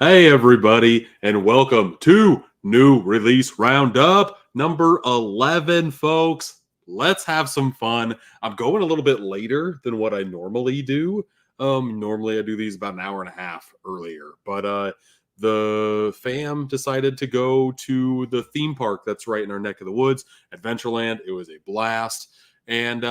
Hey, everybody, and welcome to New Release Roundup number 11, folks. Let's have some fun. I'm going a little bit later than what I normally do. Normally I do these about an hour and a half earlier, but the fam decided to go to the theme park that's right in our neck of the woods, Adventureland. It was a blast, and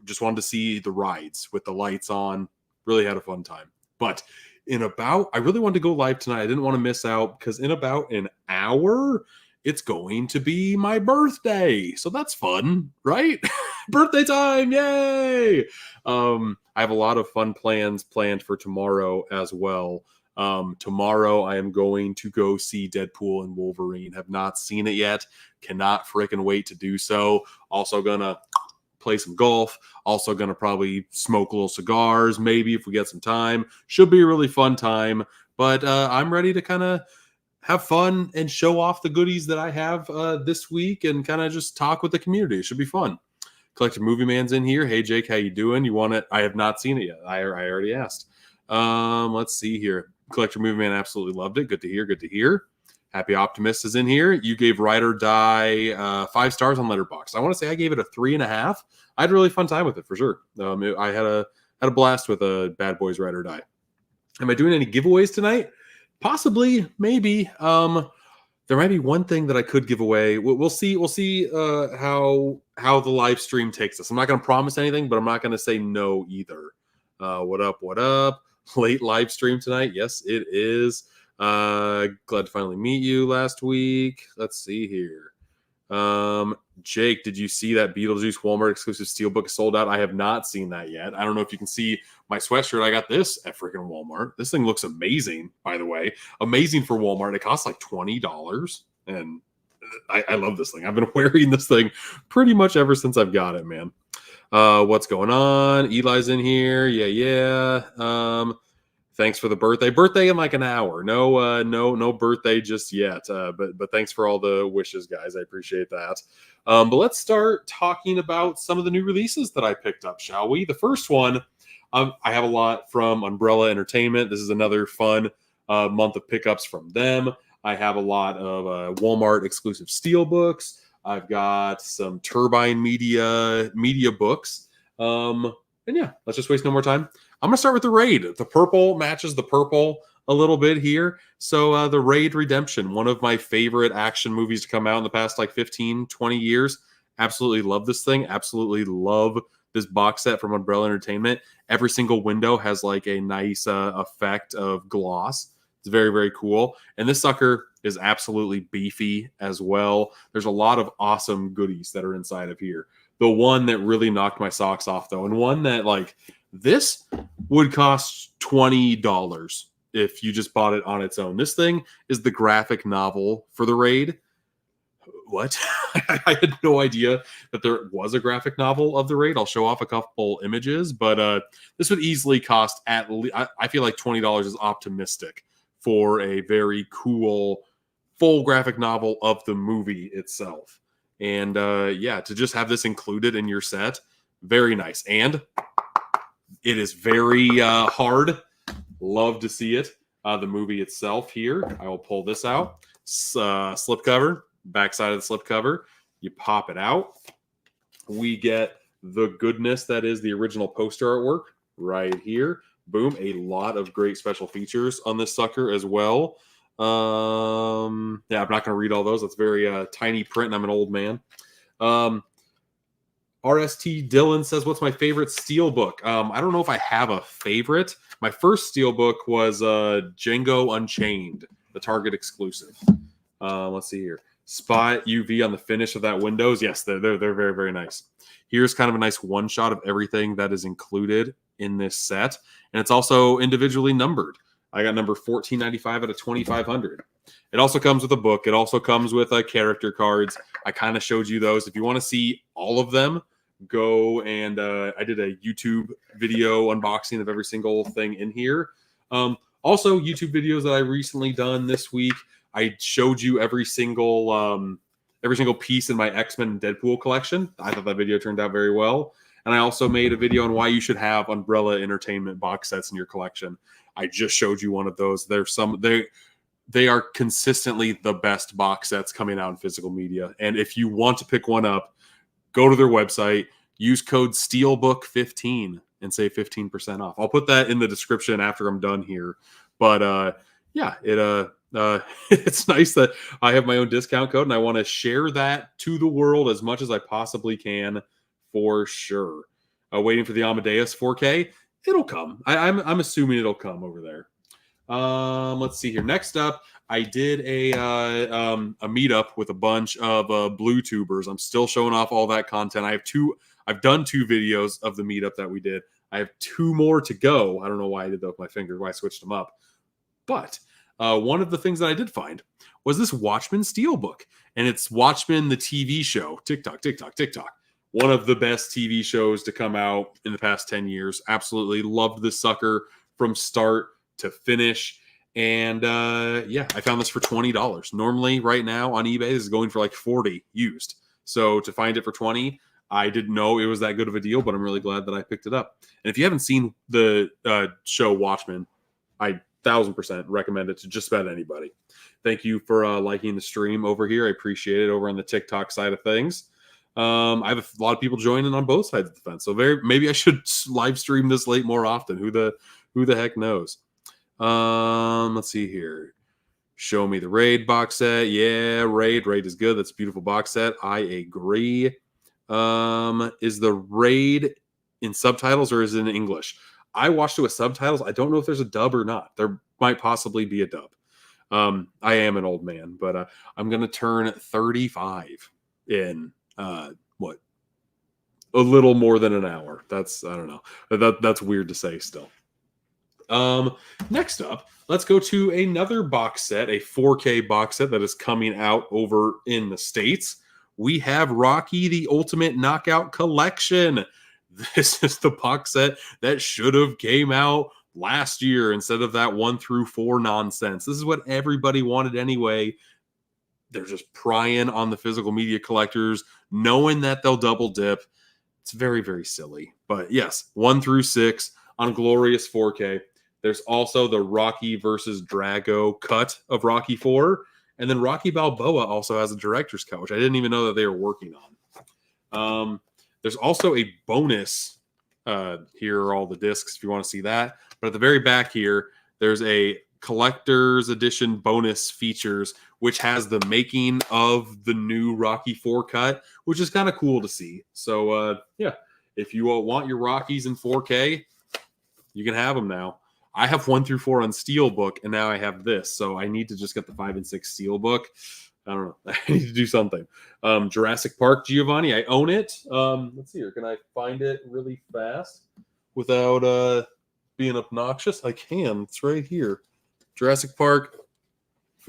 just wanted to see the rides with the lights on. Really had a fun time. But I really wanted to go live tonight. I didn't want to miss out because in about an hour, it's going to be my birthday. So that's fun, right? Birthday time. Yay. I have a lot of fun plans planned for tomorrow as well. Tomorrow I am going to go see Deadpool and Wolverine. Have not seen it yet. Cannot freaking wait to do so. Also gonna play some golf. Also going to probably smoke little cigars, maybe if we get some time. Should be a really fun time. But I'm ready to kind of have fun and show off the goodies that I have this week and kind of just talk with the community. It should be fun. Collective Movie Man's in here. Hey, Jake, how you doing? You want it? I have not seen it yet. I already asked. Let's see here. Collective Movie Man absolutely loved it. Good to hear. Good to hear. Happy Optimist is in here. You gave Ride or Die 5 stars on Letterboxd. I want to say I gave it a 3.5. I had a really fun time with it for sure. I had a blast with a Bad Boys Ride or Die. Am I doing any giveaways tonight? Possibly, maybe. There might be one thing that I could give away. We'll see. We'll see how the live stream takes us. I'm not going to promise anything, but I'm not going to say no either. What up? What up? Late live stream tonight. Yes, it is. Glad to finally meet you last week. Let's see here. Jake, did you see that Beetlejuice Walmart exclusive Steelbook sold out? I have not seen that yet. I don't know if you can see my sweatshirt. I got this at freaking Walmart. This thing looks amazing, by the way. Amazing for Walmart. It costs like $20. And I love this thing. I've been wearing this thing pretty much ever since I've got it, man. What's going on? Eli's in here. Yeah. Thanks for the birthday. Birthday in like an hour. No birthday just yet. But thanks for all the wishes, guys. I appreciate that. But let's start talking about some of the new releases that I picked up, shall we? The first one, I have a lot from Umbrella Entertainment. This is another fun month of pickups from them. I have a lot of Walmart exclusive Steelbooks. I've got some Turbine Media books. And yeah, let's just waste no more time. I'm going to start with the Raid. The purple matches the purple a little bit here. So the Raid Redemption, one of my favorite action movies to come out in the past like 15, 20 years. Absolutely love this thing. Absolutely love this box set from Umbrella Entertainment. Every single window has like a nice effect of gloss. It's very, very cool. And this sucker is absolutely beefy as well. There's a lot of awesome goodies that are inside of here. The one that really knocked my socks off, though, and one that like this would cost $20 if you just bought it on its own. This thing is the graphic novel for the Raid. What? I had no idea that there was a graphic novel of the Raid. I'll show off a couple images, but this would easily cost at least, I feel like $20 is optimistic for a very cool full graphic novel of the movie itself. And yeah, to just have this included in your set, very nice. And it is very hard. Love to see it. The movie itself here. I will pull this out. Slipcover, backside of the slipcover. You pop it out. We get the goodness that is the original poster artwork right here. Boom. A lot of great special features on this sucker as well. Yeah, I'm not going to read all those. That's very tiny print, and I'm an old man. RST Dylan says, what's my favorite Steelbook? I don't know if I have a favorite. My first Steelbook was Django Unchained, the Target exclusive. Let's see here. Spot UV on the finish of that Windows. Yes, they're very, very nice. Here's kind of a nice one shot of everything that is included in this set. And it's also individually numbered. I got number 1495 out of 2500. It also comes with a book. It also comes with character cards. I kind of showed you those. If you want to see all of them, go and I did a YouTube video unboxing of every single thing in here. Also, YouTube videos that I recently done this week. I showed you every single piece in my X-Men and Deadpool collection. I thought that video turned out very well. And I also made a video on why you should have Umbrella Entertainment box sets in your collection. I just showed you one of those. They are consistently the best box sets coming out in physical media. And if you want to pick one up, go to their website, use code Steelbook15 and save 15% off. I'll put that in the description after I'm done here. But yeah, it's nice that I have my own discount code, and I want to share that to the world as much as I possibly can, for sure. Waiting for the Amadeus 4K. It'll come. I'm assuming it'll come over there. Let's see here. Next up, I did a meetup with a bunch of blue tubers. I'm still showing off all that content. I've done 2 videos of the meetup that we did. I have 2 more to go. I don't know why I did that with my finger, why I switched them up. But one of the things that I did find was this Watchmen Steelbook. And it's Watchmen, the TV show. TikTok. One of the best TV shows to come out in the past 10 years. Absolutely loved this sucker from start to finish. And yeah, I found this for $20. Normally, right now on eBay, this is going for like $40 used. So to find it for $20, I didn't know it was that good of a deal, but I'm really glad that I picked it up. And if you haven't seen the show Watchmen, I 1000% recommend it to just about anybody. Thank you for liking the stream over here. I appreciate it. Over on the TikTok side of things, I have a lot of people joining on both sides of the fence. So maybe I should live stream this late more often. Who the heck knows? Let's see here. Show me the Raid box set. Yeah, Raid is good. That's a beautiful box set. I agree. Is the Raid in subtitles or is it in English? I watched it with subtitles. I don't know if there's a dub or not. There might possibly be a dub. I am an old man, but I'm going to turn 35 in what? A little more than an hour. I don't know. That's weird to say still. Next up, let's go to another box set, a 4K box set that is coming out over in the States. We have Rocky, the Ultimate Knockout Collection. This is the box set that should have came out last year instead of that 1 through 4 nonsense. This is what everybody wanted anyway. They're just prying on the physical media collectors, knowing that they'll double dip. It's very, very silly. But yes, 1 through 6 on glorious 4K. There's also the Rocky versus Drago cut of Rocky 4. And then Rocky Balboa also has a director's cut, which I didn't even know that they were working on. There's also a bonus. Here are all the discs if you want to see that. But at the very back here, there's a collector's edition bonus features, which has the making of the new Rocky 4 cut, which is kind of cool to see. So, yeah, if you want your Rockies in 4K, you can have them now. I have 1 through 4 on Steelbook, and now I have this. So I need to just get the 5 and 6 Steelbook. I don't know. I need to do something. Jurassic Park, Giovanni. I own it. Let's see here. Can I find it really fast without being obnoxious? I can. It's right here. Jurassic Park.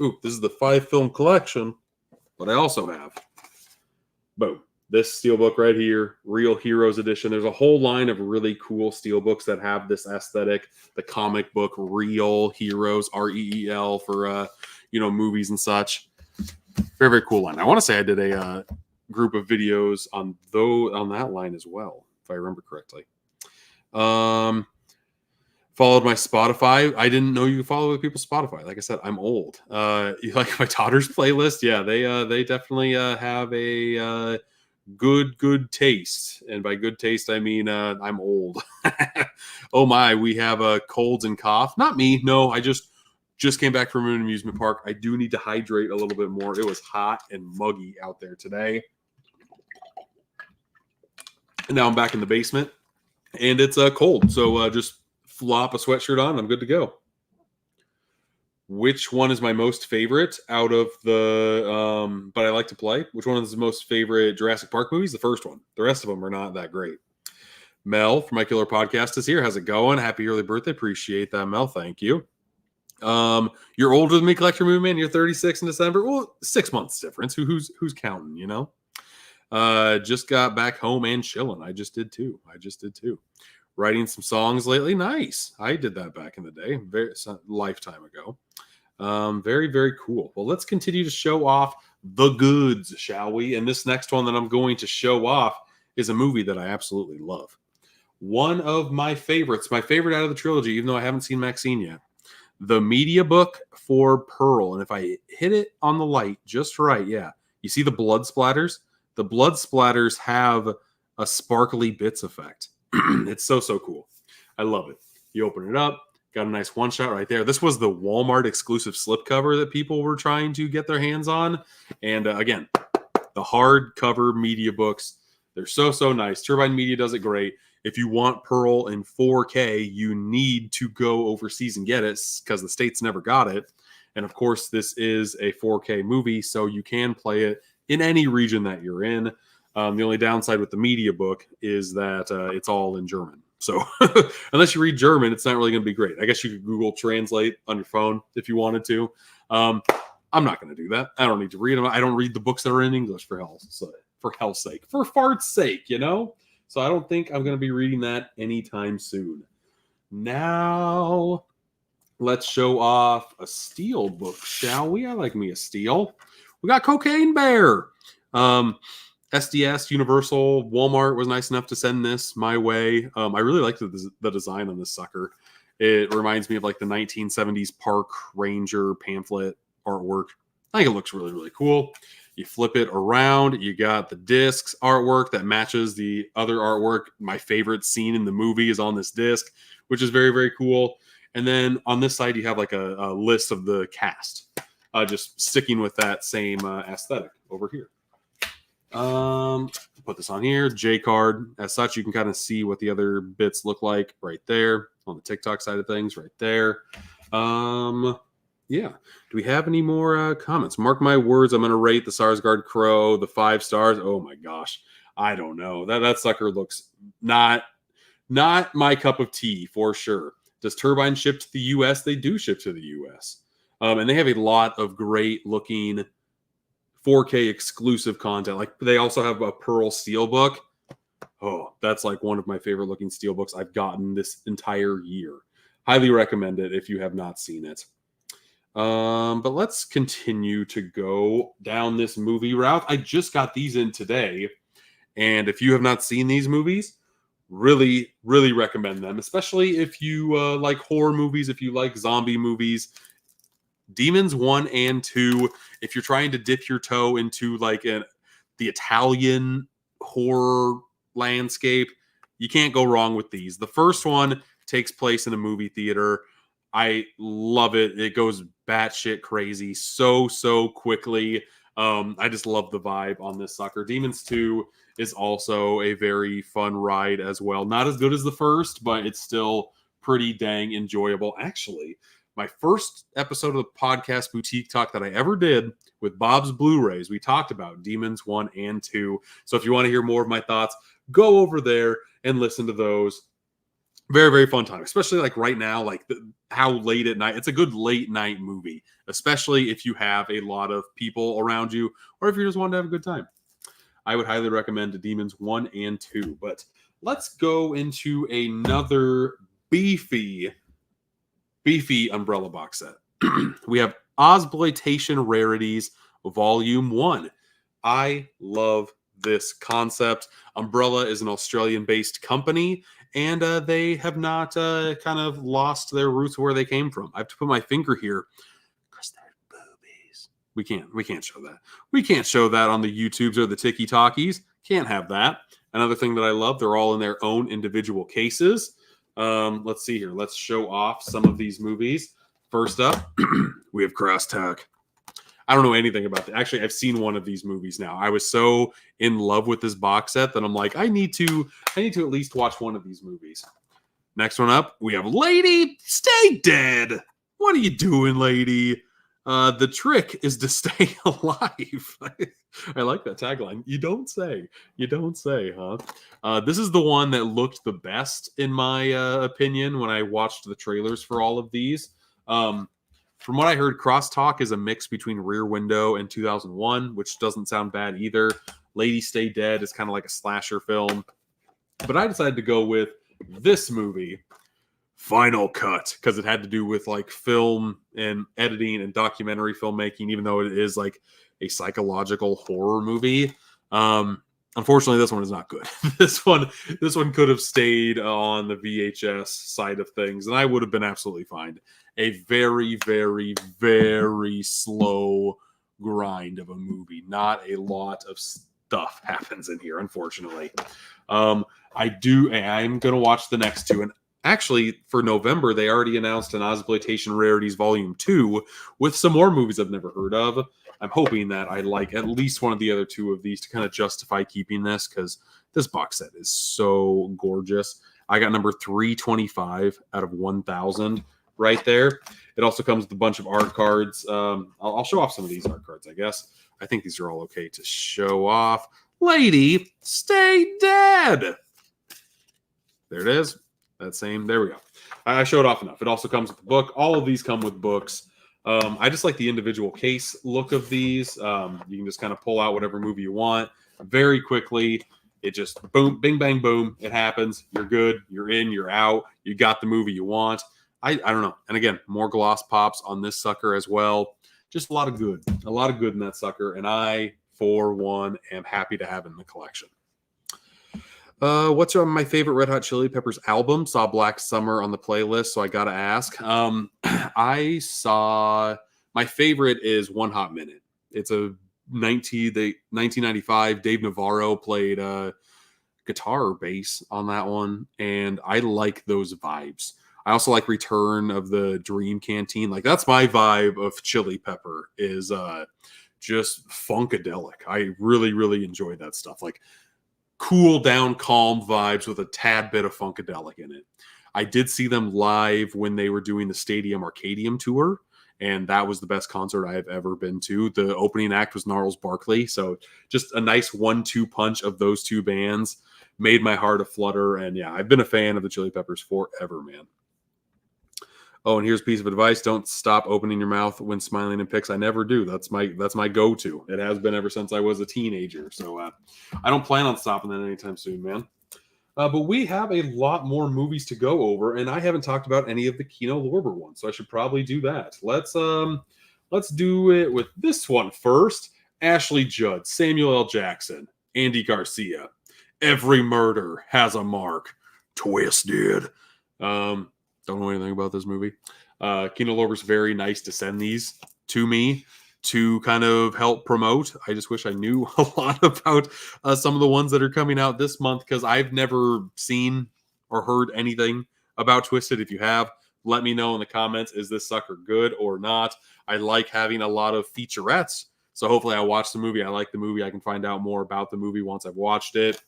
Ooh, this is the 5-film collection. But I also have, boom, this Steelbook right here, Real Heroes Edition. There's a whole line of really cool Steelbooks that have this aesthetic. The comic book Real Heroes, REEL, for movies and such. Very, very cool line. I want to say I did a group of videos on that line as well, if I remember correctly. Followed my Spotify. I didn't know you could follow other people's Spotify. Like I said, I'm old. You like my daughter's playlist? Yeah, they definitely have a good taste. And by good taste, I mean I'm old. Oh my, we have colds and cough. Not me. No, I just came back from an amusement park. I do need to hydrate a little bit more. It was hot and muggy out there today. And now I'm back in the basement, and it's cold. So just flop a sweatshirt on. I'm good to go. Which one is my most favorite out of the but I like to play? Which one is the most favorite Jurassic Park movies? The first one. The rest of them are not that great. Mel from My Killer Podcast is here. How's it going? Happy early birthday. Appreciate that, Mel. Thank you. You're older than me, Collector Movement. You're 36 in December. Well, 6 months difference. Who's counting, you know? Just got back home and chilling. I just did too. Writing some songs lately. Nice. I did that back in the day, lifetime ago. Very, very cool. Well, let's continue to show off the goods, shall we? And this next one that I'm going to show off is a movie that I absolutely love. one of my favorites, my favorite out of the trilogy, even though I haven't seen Maxine yet. The media book for Pearl. And if I hit it on the light just right, yeah. You see the blood splatters? The blood splatters have a sparkly bits effect. It's so cool. I love it. You open it up, got a nice one shot right there. This was the Walmart exclusive slipcover that people were trying to get their hands on. And again, the hardcover media books, they're so nice. Turbine Media does it great. If you want Pearl in 4K, you need to go overseas and get it because the States never got it. And of course, this is a 4K movie, so you can play it in any region that you're in. The only downside with the media book is that it's all in German. So unless you read German, it's not really going to be great. I guess you could Google Translate on your phone if you wanted to. I'm not going to do that. I don't need to read them. I don't read the books that are in English for hell's sake, for fart's sake, you know? So I don't think I'm going to be reading that anytime soon. Now, let's show off a Steelbook, shall we? I like me a Steel. We got Cocaine Bear. SDS, Universal, Walmart was nice enough to send this my way. I really like the design on this sucker. It reminds me of like the 1970s Park Ranger pamphlet artwork. I think it looks really cool. You flip it around. You got the discs artwork that matches the other artwork. My favorite scene in the movie is on this disc, which is very cool. And then on this side, you have like a list of the cast, just sticking with that same aesthetic over here. Put this on here. J card. As such, you can kind of see what the other bits look like right there on the TikTok side of things, right there. Yeah. Do we have any more comments? Mark my words, I'm going to rate the Sarsgaard Crow the 5 stars. Oh my gosh. I don't know. That sucker looks not my cup of tea for sure. Does Turbine ship to the US? They do ship to the US. And they have a lot of great looking 4K exclusive content. Like they also have a Pearl Steelbook. Oh, that's like one of my favorite looking Steelbooks I've gotten this entire year. Highly recommend it if you have not seen it. But let's continue to go down this movie route. I just got these in today. And if you have not seen these movies, really recommend them, especially if you like horror movies, if you like zombie movies. Demons 1 and 2, if you're trying to dip your toe into like the Italian horror landscape, you can't go wrong with these. The first one takes place in a movie theater. I love it. It goes batshit crazy so quickly. I just love the vibe on this sucker. Demons 2 is also a very fun ride as well. Not as good as the first, but it's still pretty dang enjoyable. Actually, my first episode of the podcast Boutique Talk that I ever did with Bob's Blu-rays, we talked about Demons 1 and 2. So if you want to hear more of my thoughts, go over there and listen to those. Very fun time, especially like right now, like how late at night. It's a good late night movie, especially if you have a lot of people around you or if you just want to have a good time. I would highly recommend Demons 1 and 2. But let's go into another beefy Umbrella box set. We have Oblation Rarities Volume 1. I love this concept. Umbrella is an Australian-based company, and they have not kind of lost their roots where they came from. I have to put my finger here because there's boobies. We can't show that. We can't show that on the YouTubes or the TikTokies. Can't have that. Another thing that I love, they're all in their own individual cases. Let's see here. Let's show off some of these movies. First up, we have Crosstalk. I don't know anything about that. Actually, I've seen one of these movies now. I was so in love with this box set that I'm like, I need to at least watch one of these movies. Next one up, we have Lady Stay Dead. What are you doing, lady? The trick is to stay alive. I like that tagline. You don't say, huh? This is the one that looked the best in my opinion when I watched the trailers for all of these. From what I heard, Crosstalk is a mix between Rear Window and 2001, which doesn't sound bad either. Lady Stay Dead is kind of like a slasher film. But I decided to go with this movie, Final Cut, because it had to do with like film and editing and documentary filmmaking, even though it is like a psychological horror movie. Unfortunately, this one is not good. this one could have stayed on the VHS side of things, and I would have been absolutely fine. A very, very, very slow grind of a movie. Not a lot of stuff happens in here, unfortunately. I'm gonna watch the next two, and actually for November they already announced an Oblation Rarities Volume 2 with some more movies I've never heard of. I'm hoping that I like at least one of the other two of these to kind of justify keeping this, because this box set is so gorgeous. I got number 325 out of 1,000 right there. It also comes with a bunch of art cards. I'll show off some of these art cards, I guess. I think these are all okay to show off. Lady, stay dead. There it is. That same. There we go. I showed off enough. It also comes with the book. All of these come with books. I just like the individual case look of these. You can just kind of pull out whatever movie you want very quickly. It just boom, bing, bang, boom. It happens. You're good. You're in. You're out. You got the movie you want. I don't know. And again, more gloss pops on this sucker as well. Just a lot of good in that sucker. And I, for one, am happy to have it in the collection. What's my favorite Red Hot Chili Peppers album? Saw Black Summer on the playlist, so I gotta ask. I saw my favorite is One Hot Minute. It's a 1995. Dave Navarro played guitar or bass on that one, and I like those vibes. I also like Return of the Dream Canteen. Like, that's my vibe of Chili Pepper, is just funkadelic. I really, really enjoy that stuff. Like, cool down, calm vibes with a tad bit of funkadelic in it. I did see them live when they were doing the Stadium Arcadium tour, and that was the best concert I have ever been to. The opening act was Gnarls Barkley, so just a nice 1-2 punch of those two bands made my heart a flutter. And yeah, I've been a fan of the Chili Peppers forever, man. Oh, and here's a piece of advice: don't stop opening your mouth when smiling in pics. I never do. That's my go-to. It has been ever since I was a teenager. So I don't plan on stopping that anytime soon, man. But we have a lot more movies to go over, and I haven't talked about any of the Kino Lorber ones, so I should probably do that. Let's do it with this one first. Ashley Judd, Samuel L. Jackson, Andy Garcia. Every murder has a mark. Twisted. Don't know anything about this movie. Kino Lorber's very nice to send these to me to kind of help promote. I just wish I knew a lot about some of the ones that are coming out this month, because I've never seen or heard anything about Twisted. If you have, let me know in the comments. Is this sucker good or not? I like having a lot of featurettes. So hopefully I watch the movie. I like the movie. I can find out more about the movie once I've watched it.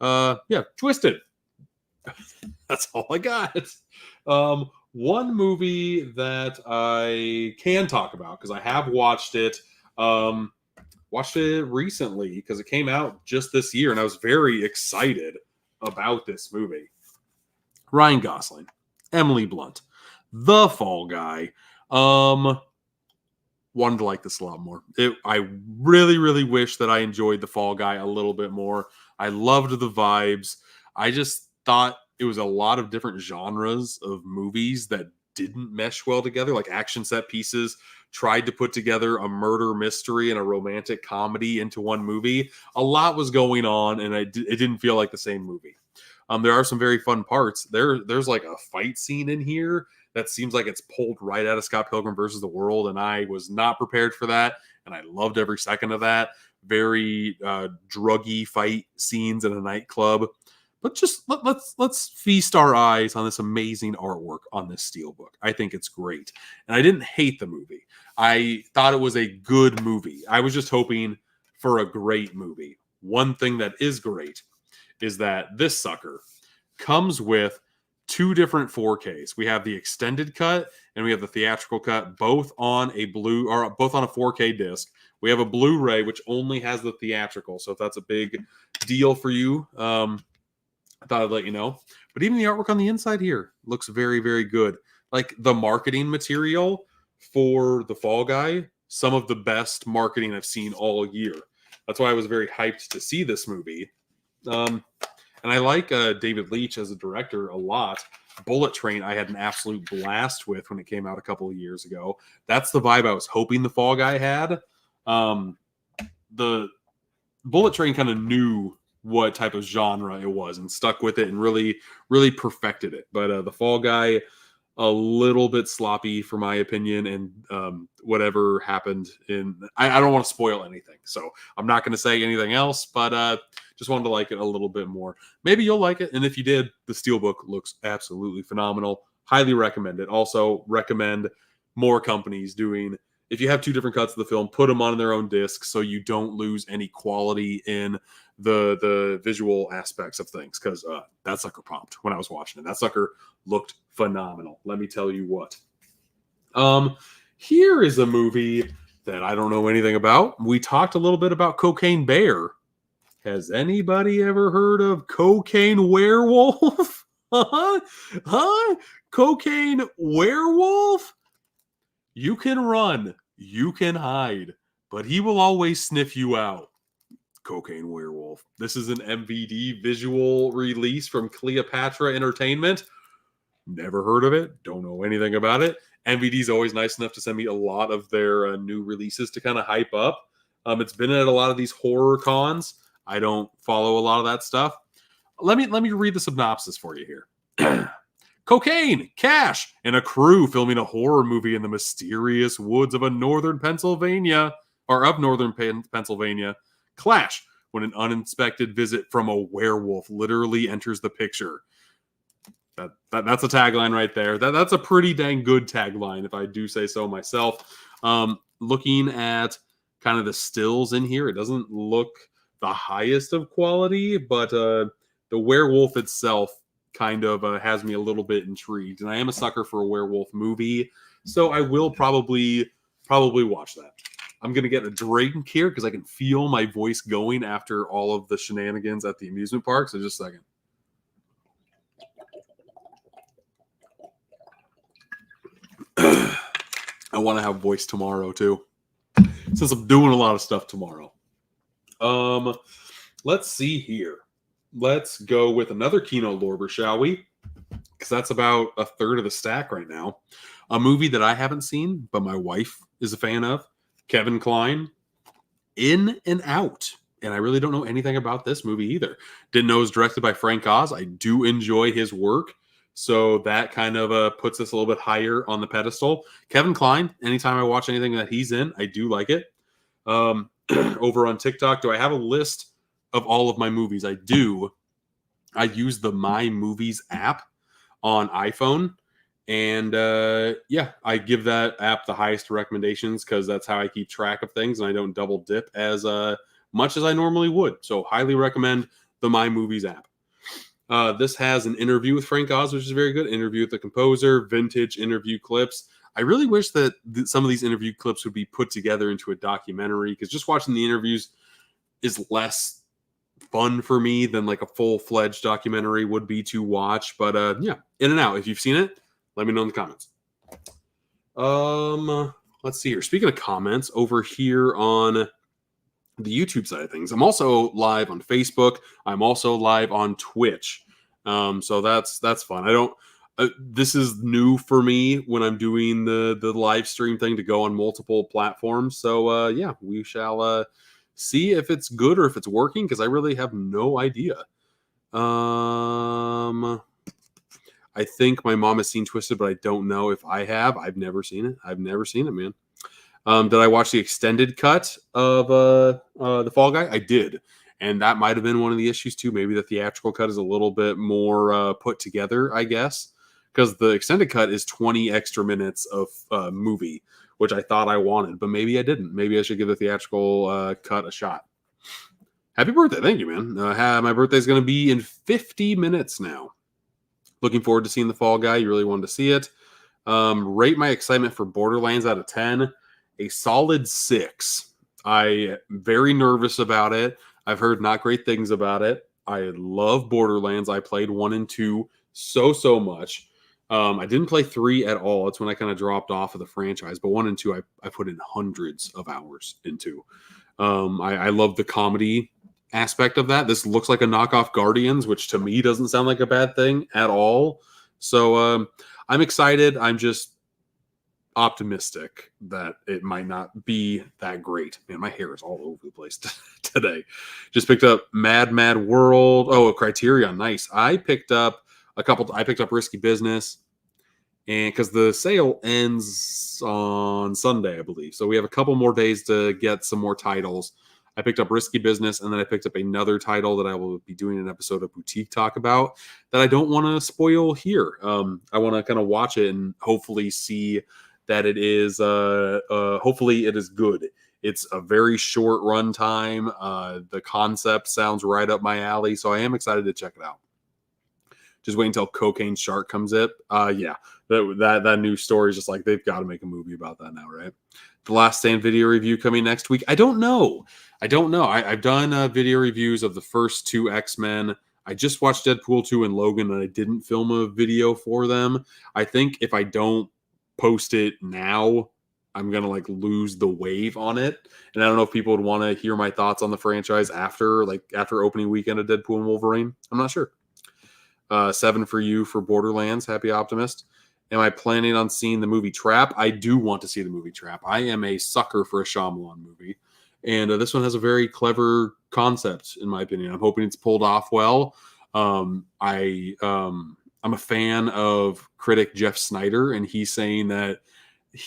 Yeah, Twisted. That's all I got. One movie that I can talk about, because I have watched it. Watched it recently because it came out just this year, and I was very excited about this movie. Ryan Gosling, Emily Blunt, The Fall Guy. Wanted to like this a lot more. I really, really wish that I enjoyed The Fall Guy a little bit more. I loved the vibes. I just thought it was a lot of different genres of movies that didn't mesh well together, like action set pieces tried to put together a murder mystery and a romantic comedy into one movie. A lot was going on, and it didn't feel like the same movie. There are some very fun parts. There's like a fight scene in here that seems like it's pulled right out of Scott Pilgrim versus the World, and I was not prepared for that, and I loved every second of that. Very druggy fight scenes in a nightclub. But just let's feast our eyes on this amazing artwork on this Steelbook. I think it's great. And I didn't hate the movie. I thought it was a good movie. I was just hoping for a great movie. One thing that is great is that this sucker comes with two different 4Ks. We have the extended cut and we have the theatrical cut, both on a 4K disc. We have a Blu-ray, which only has the theatrical. So if that's a big deal for you, I thought I'd let you know. But even the artwork on the inside here looks very, very good. Like the marketing material for The Fall Guy, some of the best marketing I've seen all year. That's why I was very hyped to see this movie. And I like David Leitch as a director a lot. Bullet Train I had an absolute blast with when it came out a couple of years ago. That's the vibe I was hoping The Fall Guy had. The Bullet Train kind of knew what type of genre it was and stuck with it and really, really perfected it. But The Fall Guy, a little bit sloppy for my opinion, and whatever happened I don't want to spoil anything, so I'm not going to say anything else, but just wanted to like it a little bit more. Maybe you'll like it, and if you did, the Steelbook looks absolutely phenomenal. Highly recommend it. Also recommend more companies doing, if you have two different cuts of the film, put them on their own disc so you don't lose any quality in the visual aspects of things, because that sucker popped when I was watching it. That sucker looked phenomenal, let me tell you what. Here is a movie that I don't know anything about. We talked a little bit about Cocaine Bear. Has anybody ever heard of Cocaine Werewolf? Huh? Cocaine Werewolf? You can run, you can hide, but he will always sniff you out. Cocaine Werewolf. This is an MVD visual release from Cleopatra Entertainment. Never heard of it. Don't know anything about it. MVD is always nice enough to send me a lot of their new releases to kind of hype up. It's been at a lot of these horror cons. I don't follow a lot of that stuff. Let me read the synopsis for you here. Cocaine, cash, and a crew filming a horror movie in the mysterious woods of northern Pennsylvania clash when an unexpected visit from a werewolf literally enters the picture. That's a tagline right there. That's a pretty dang good tagline, if I do say so myself. Looking at kind of the stills in here, it doesn't look the highest of quality, but the werewolf itself kind of has me a little bit intrigued, and I am a sucker for a werewolf movie, so I will probably watch that. I'm gonna get a drink here because I can feel my voice going after all of the shenanigans at the amusement park. So just a second. I want to have voice tomorrow too, since I'm doing a lot of stuff tomorrow. Let's see here. Let's go with another Kino Lorber, shall we? Because that's about a third of the stack right now. A movie that I haven't seen, but my wife is a fan of. Kevin Kline, In and Out. And I really don't know anything about this movie either. Didn't know it was directed by Frank Oz. I do enjoy his work, so that kind of puts us a little bit higher on the pedestal. Kevin Kline, anytime I watch anything that he's in, I do like it. Over on TikTok, do I have a list of all of my movies? I do. I use the My Movies app on iPhone. And yeah, I give that app the highest recommendations because that's how I keep track of things, and I don't double dip as much as I normally would. So highly recommend the My Movies app. This has an interview with Frank Oz, which is very good. Interview with the composer, vintage interview clips. I really wish that some of these interview clips would be put together into a documentary, because just watching the interviews is less fun for me than like a full-fledged documentary would be to watch. But yeah, In and Out. If you've seen it, let me know in the comments. Let's see here. Speaking of comments, over here on the YouTube side of things, I'm also live on Facebook. I'm also live on Twitch. So that's fun. I don't. This is new for me when I'm doing the live stream thing, to go on multiple platforms. So yeah, we shall see if it's good or if it's working, because I really have no idea. I think my mom has seen Twisted, but I don't know if I have. I've never seen it. Man. Did I watch the extended cut of The Fall Guy? I did. And that might have been one of the issues too. Maybe the theatrical cut is a little bit more put together, I guess. Because the extended cut is 20 extra minutes of movie, which I thought I wanted. But maybe I didn't. Maybe I should give the theatrical cut a shot. Happy birthday. Thank you, man. My birthday is going to be in 50 minutes now. Looking forward to seeing The Fall Guy. You really wanted to see it. Rate my excitement for Borderlands out of 10. A solid 6. I'm very nervous about it. I've heard not great things about it. I love Borderlands. I played 1 and 2 so much. I didn't play 3 at all. It's when I kind of dropped off of the franchise. But 1 and 2, I put in hundreds of hours into. I love the comedy aspect of that. This looks like a knockoff Guardians, which to me doesn't sound like a bad thing at all. So I'm excited. optimistic that it might not be that great. Man, my hair is all over the place today. Just picked up Mad World. Oh, Criterion. Nice. I picked up Risky Business, and because the sale ends on Sunday, I believe. So we have a couple more days to get some more titles. I picked up Risky Business, and then I picked up another title that I will be doing an episode of Boutique Talk about that I don't want to spoil here. I want to kind of watch it and hopefully see that it is, hopefully it is good. It's a very short run time. The concept sounds right up my alley, so I am excited to check it out. Just wait until Cocaine Shark comes up. Yeah, that news story is just like, they've got to make a movie about that now, right? The Last Stand video review coming next week. I don't know. I've done video reviews of the first 2 X-Men. I just watched Deadpool 2 and Logan, and I didn't film a video for them. I think if I don't post it now, I'm going to like lose the wave on it. And I don't know if people would want to hear my thoughts on the franchise after opening weekend of Deadpool and Wolverine. I'm not sure. 7 for you for Borderlands. Happy Optimist. Am I planning on seeing the movie Trap? I do want to see the movie Trap. I am a sucker for a Shyamalan movie. And this one has a very clever concept, in my opinion. I'm hoping it's pulled off well. I'm a fan of critic Jeff Snyder, and he's saying that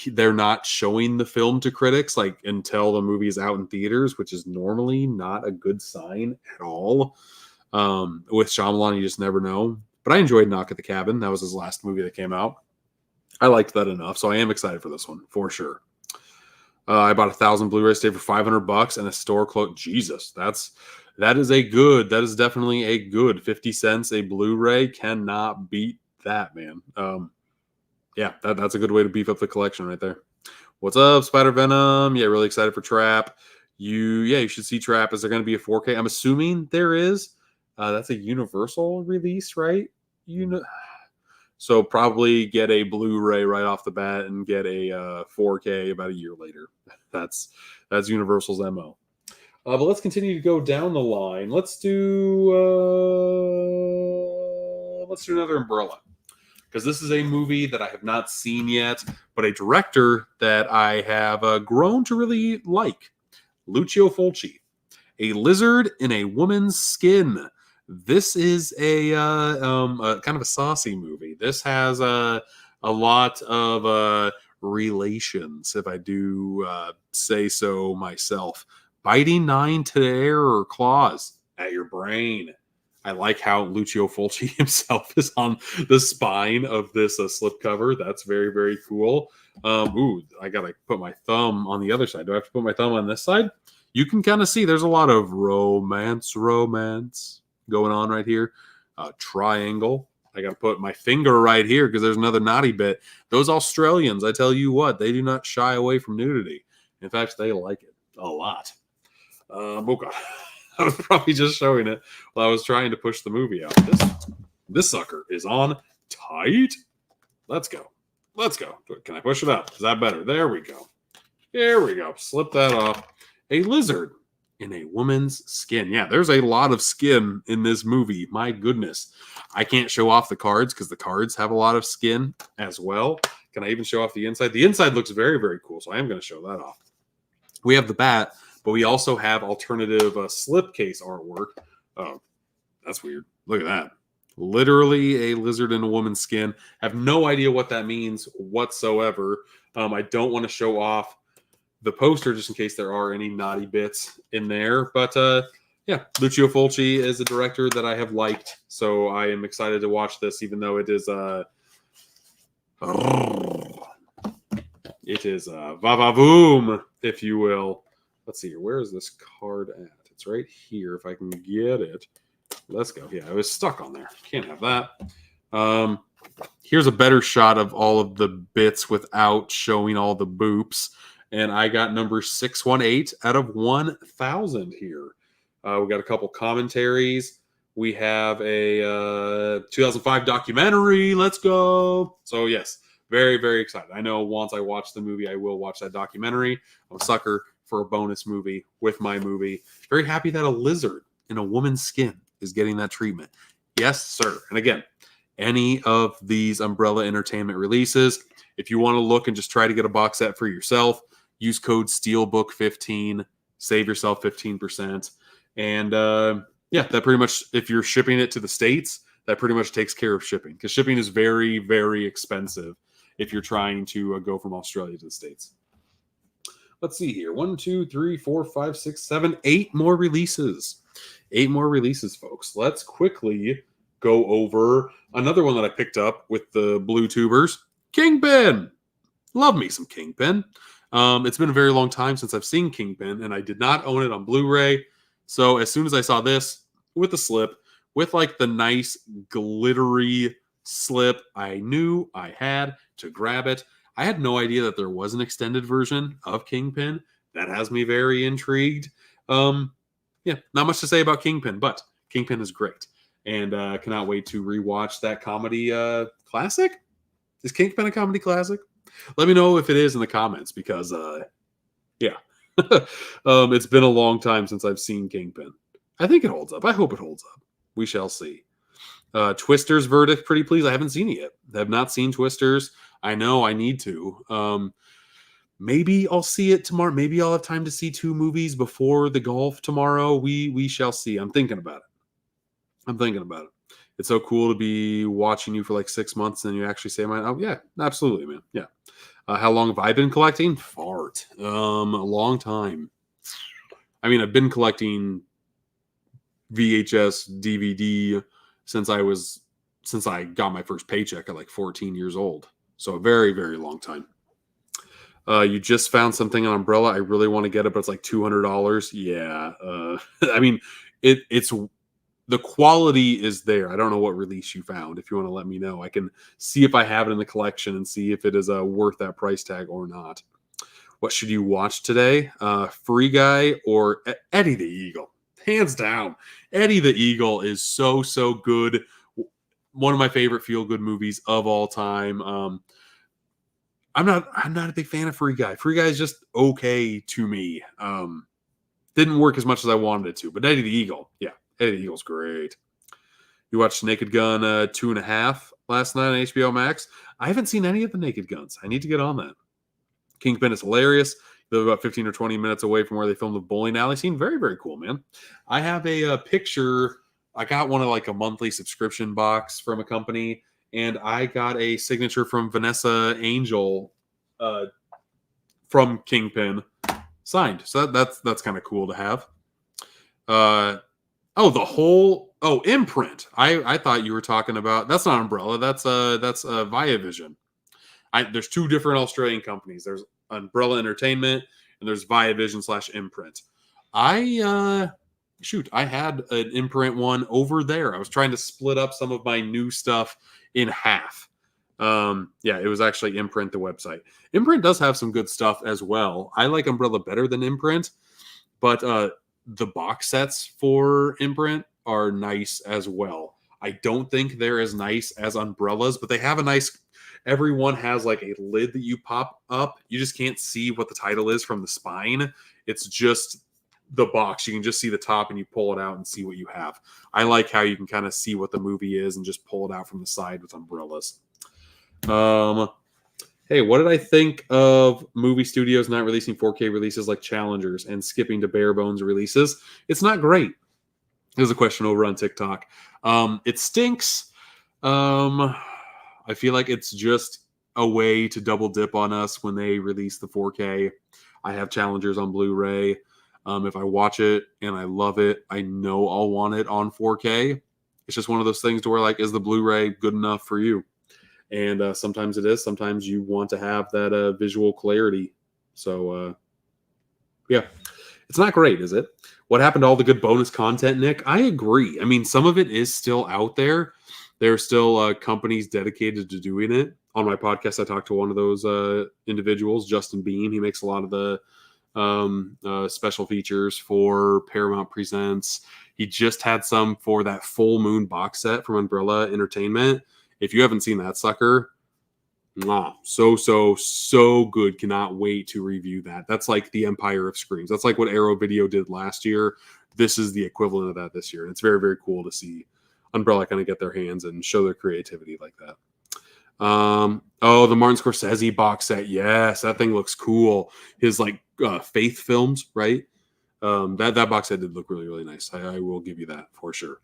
they're not showing the film to critics like until the movie is out in theaters, which is normally not a good sign at all. With Shyamalan, you just never know. But I enjoyed Knock at the Cabin. That was his last movie that came out. I liked that enough, so I am excited for this one for sure. I bought 1,000 Blu-rays today for $500 and a store close. Jesus, that is definitely a good 50 cents. A Blu-ray cannot beat that, man. Yeah, that's a good way to beef up the collection right there. What's up, Spider Venom? Yeah, really excited for Trap. You should see Trap. Is there going to be a 4K? I'm assuming there is. That's a Universal release, right? So probably get a Blu-ray right off the bat and get a 4K about a year later. That's Universal's MO. But let's continue to go down the line. Let's do another Umbrella, because this is a movie that I have not seen yet, but a director that I have grown to really like. Lucio Fulci, A Lizard in a Woman's Skin. This is a kind of a saucy movie. This has a lot of relations, if I do say so myself. Biting 9 terror claws at your brain. I like how Lucio Fulci himself is on the spine of this slipcover. That's very, very cool. I gotta put my thumb on the other side. Do I have to put my thumb on this side? You can kind of see there's a lot of romance going on right here. Triangle. I got to put my finger right here because there's another naughty bit. Those Australians, I tell you what, they do not shy away from nudity. In fact, they like it a lot. Oh God, I was probably just showing it while I was trying to push the movie out. This sucker is on tight. Let's go. Can I push it up? Is that better? There we go. Slip that off. A Lizard in a Woman's Skin. Yeah, there's a lot of skin in this movie. My goodness. I can't show off the cards because the cards have a lot of skin as well. Can I even show off the inside? The inside looks very, very cool, so I am going to show that off. We have the bat, but we also have alternative slipcase artwork. Oh, that's weird. Look at that. Literally a lizard in a woman's skin. Have no idea what that means whatsoever. I don't want to show off the poster just in case there are any naughty bits in there. But yeah, Lucio Fulci is a director that I have liked. So I am excited to watch this, even though it is va-va-voom, if you will. Let's see here. Where is this card at? It's right here. If I can get it. Let's go. Yeah, I was stuck on there. Can't have that. Here's a better shot of all of the bits without showing all the boops. And I got number 618 out of 1,000 here. We got a couple commentaries. We have a 2005 documentary. Let's go. So, yes, very, very excited. I know once I watch the movie, I will watch that documentary. I'm a sucker for a bonus movie with my movie. Very happy that a lizard in a woman's skin is getting that treatment. Yes, sir. And again, any of these Umbrella Entertainment releases, If you want to look and just try to get a box set for yourself, use code Steelbook15, save yourself 15%. And yeah, that pretty much, if you're shipping it to the States, that pretty much takes care of shipping, because shipping is very, very expensive if you're trying to go from Australia to the States. Let's see here. 1, 2, 3, 4, 5, 6, 7, 8 more releases. 8 more releases, folks. Let's quickly go over another one that I picked up with the Blue Tubers. Kingpin. Love me some Kingpin. It's been a very long time since I've seen Kingpin, and I did not own it on Blu-ray. So as soon as I saw this with the slip, with like the nice glittery slip, I knew I had to grab it. I had no idea that there was an extended version of Kingpin. That has me very intrigued. Yeah, not much to say about Kingpin, but Kingpin is great. And cannot wait to rewatch that comedy classic. Is Kingpin a comedy classic? Let me know if it is in the comments, because yeah. It's been a long time since I've seen Kingpin. I think it holds up. I hope it holds up. We shall see. Twister's verdict, pretty please. I haven't seen it yet. I have not seen Twisters. I know I need to. Maybe I'll see it tomorrow. Maybe I'll have time to see 2 movies before the golf tomorrow. We shall see. I'm thinking about it. It's so cool to be watching you for like 6 months, and then you actually say, "Oh yeah, absolutely, man. Yeah." How long have I been collecting? Fart. A long time. I mean, I've been collecting VHS, DVD since I got my first paycheck at like 14 years old. So a very, very long time. You just found something on Umbrella. I really want to get it, but it's like $200. Yeah. I mean, it's the quality is there. I don't know what release you found. If you want to let me know, I can see if I have it in the collection and see if it is worth that price tag or not. What should you watch today? Free Guy or Eddie the Eagle? Hands down, Eddie the Eagle is so good. One of my favorite feel-good movies of all time. I'm not a big fan of Free Guy. Free Guy is just okay to me. Didn't work as much as I wanted it to. But Eddie the Eagle, yeah, Eddie the Eagle's great. You watched Naked Gun 2.5 last night on HBO Max. I haven't seen any of the Naked Guns. I need to get on that. Kingpin is hilarious. They live about 15 or 20 minutes away from where they filmed the bowling alley scene. Very, very cool, man. I have a picture. I got one of like a monthly subscription box from a company, and I got a signature from Vanessa Angel from Kingpin signed. So that's kind of cool to have. Imprint. I thought you were talking about, that's not Umbrella. That's Viavision. There's 2 different Australian companies. There's Umbrella Entertainment and there's Viavision/Imprint. I had an Imprint one over there. I was trying to split up some of my new stuff in half. Yeah, it was actually Imprint, the website. Imprint does have some good stuff as well. I like Umbrella better than Imprint, but the box sets for Imprint are nice as well. I don't think they're as nice as Umbrella's, but they have a nice, everyone has like a lid that you pop up. You just can't see what the title is from the spine. It's just the box. You can just see the top and you pull it out and see what you have. I like how you can kind of see what the movie is and just pull it out from the side with Umbrellas. Hey, what did I think of movie studios not releasing 4K releases like Challengers and skipping to bare bones releases? It's not great. There's a question over on TikTok. It stinks. I feel like it's just a way to double dip on us when they release the 4K. I have Challengers on Blu-ray. If I watch it and I love it, I know I'll want it on 4K. It's just one of those things to where, like, is the Blu-ray good enough for you? And sometimes it is. Sometimes you want to have that visual clarity. So, yeah. It's not great, is it? What happened to all the good bonus content, Nick? I agree. I mean, some of it is still out there. There are still companies dedicated to doing it. On my podcast, I talked to one of those individuals, Justin Bean. He makes a lot of the special features for Paramount Presents. He just had some for that Full Moon box set from Umbrella Entertainment. If you haven't seen that sucker, so good. Cannot wait to review that. That's like the Empire of Screams. That's like what Arrow Video did last year. This is the equivalent of that this year. And it's very, very cool to see Umbrella kind of get their hands and show their creativity like that. Oh, the Martin Scorsese box set. Yes, that thing looks cool. His like Faith films, right? That box set did look really, really nice. I will give you that for sure.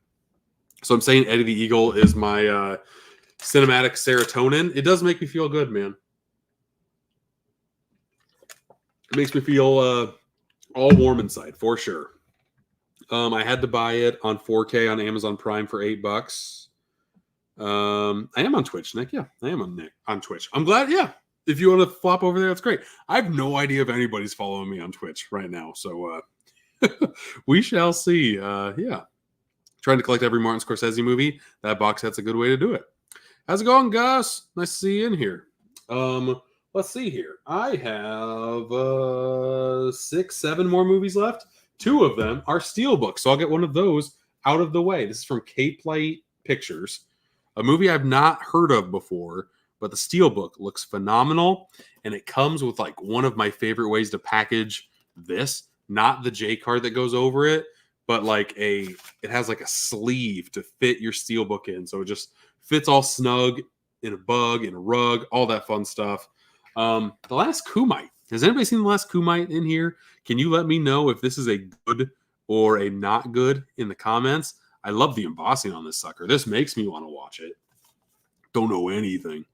So I'm saying Eddie the Eagle is my cinematic serotonin. It does make me feel good, man. It makes me feel all warm inside for sure. I had to buy it on 4K on Amazon Prime for $8. I am on Twitch, Nick. Yeah, I am on Twitch. I'm glad. Yeah, if you want to flop over there, that's great. I have no idea if anybody's following me on Twitch right now, so we shall see. Yeah, trying to collect every Martin Scorsese movie. That box set's a good way to do it. How's it going, Gus? Nice to see you in here. Let's see here. I have 6, 7 more movies left. 2 of them are Steelbooks, so I'll get one of those out of the way. This is from Cape Light Pictures, a movie I've not heard of before, but the Steelbook looks phenomenal, and it comes with like one of my favorite ways to package this, not the J card that goes over it, but like it has like a sleeve to fit your Steelbook in, so it just fits all snug in a bug, in a rug, all that fun stuff. The Last Kumite. Has anybody seen The Last Kumite in here? Can you let me know if this is a good or a not good in the comments? I love the embossing on this sucker. This makes me want to watch it. Don't know anything.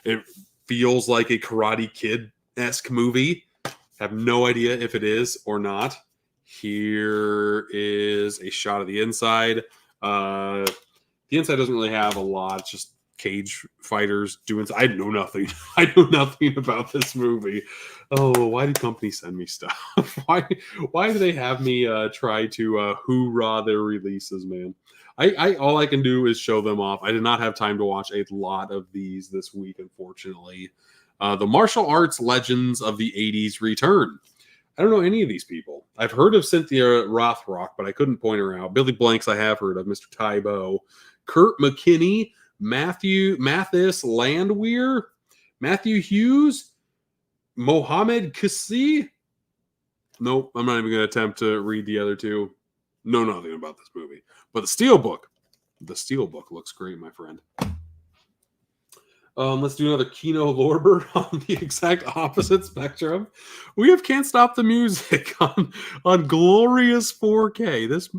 It feels like a Karate Kid-esque movie. Have no idea if it is or not. Here is a shot of the inside. The inside doesn't really have a lot. It's just cage fighters doing. I know nothing. I know nothing about this movie. Oh, why do companies send me stuff? Why do they have me try to hoorah their releases, man? I all I can do is show them off. I did not have time to watch a lot of these this week, unfortunately. The martial arts legends of the 80s return. I don't know any of these people. I've heard of Cynthia Rothrock, but I couldn't point her out. Billy Blanks I have heard of. Mr. Tybo. Kurt McKinney. Mathis Landwehr. Matthew Hughes. Mohammed Kassi. Nope, I'm not even going to attempt to read the other two. Know nothing about this movie. But the Steelbook looks great, my friend. Let's do another Kino Lorber on the exact opposite spectrum. We have Can't Stop the Music on glorious 4K. This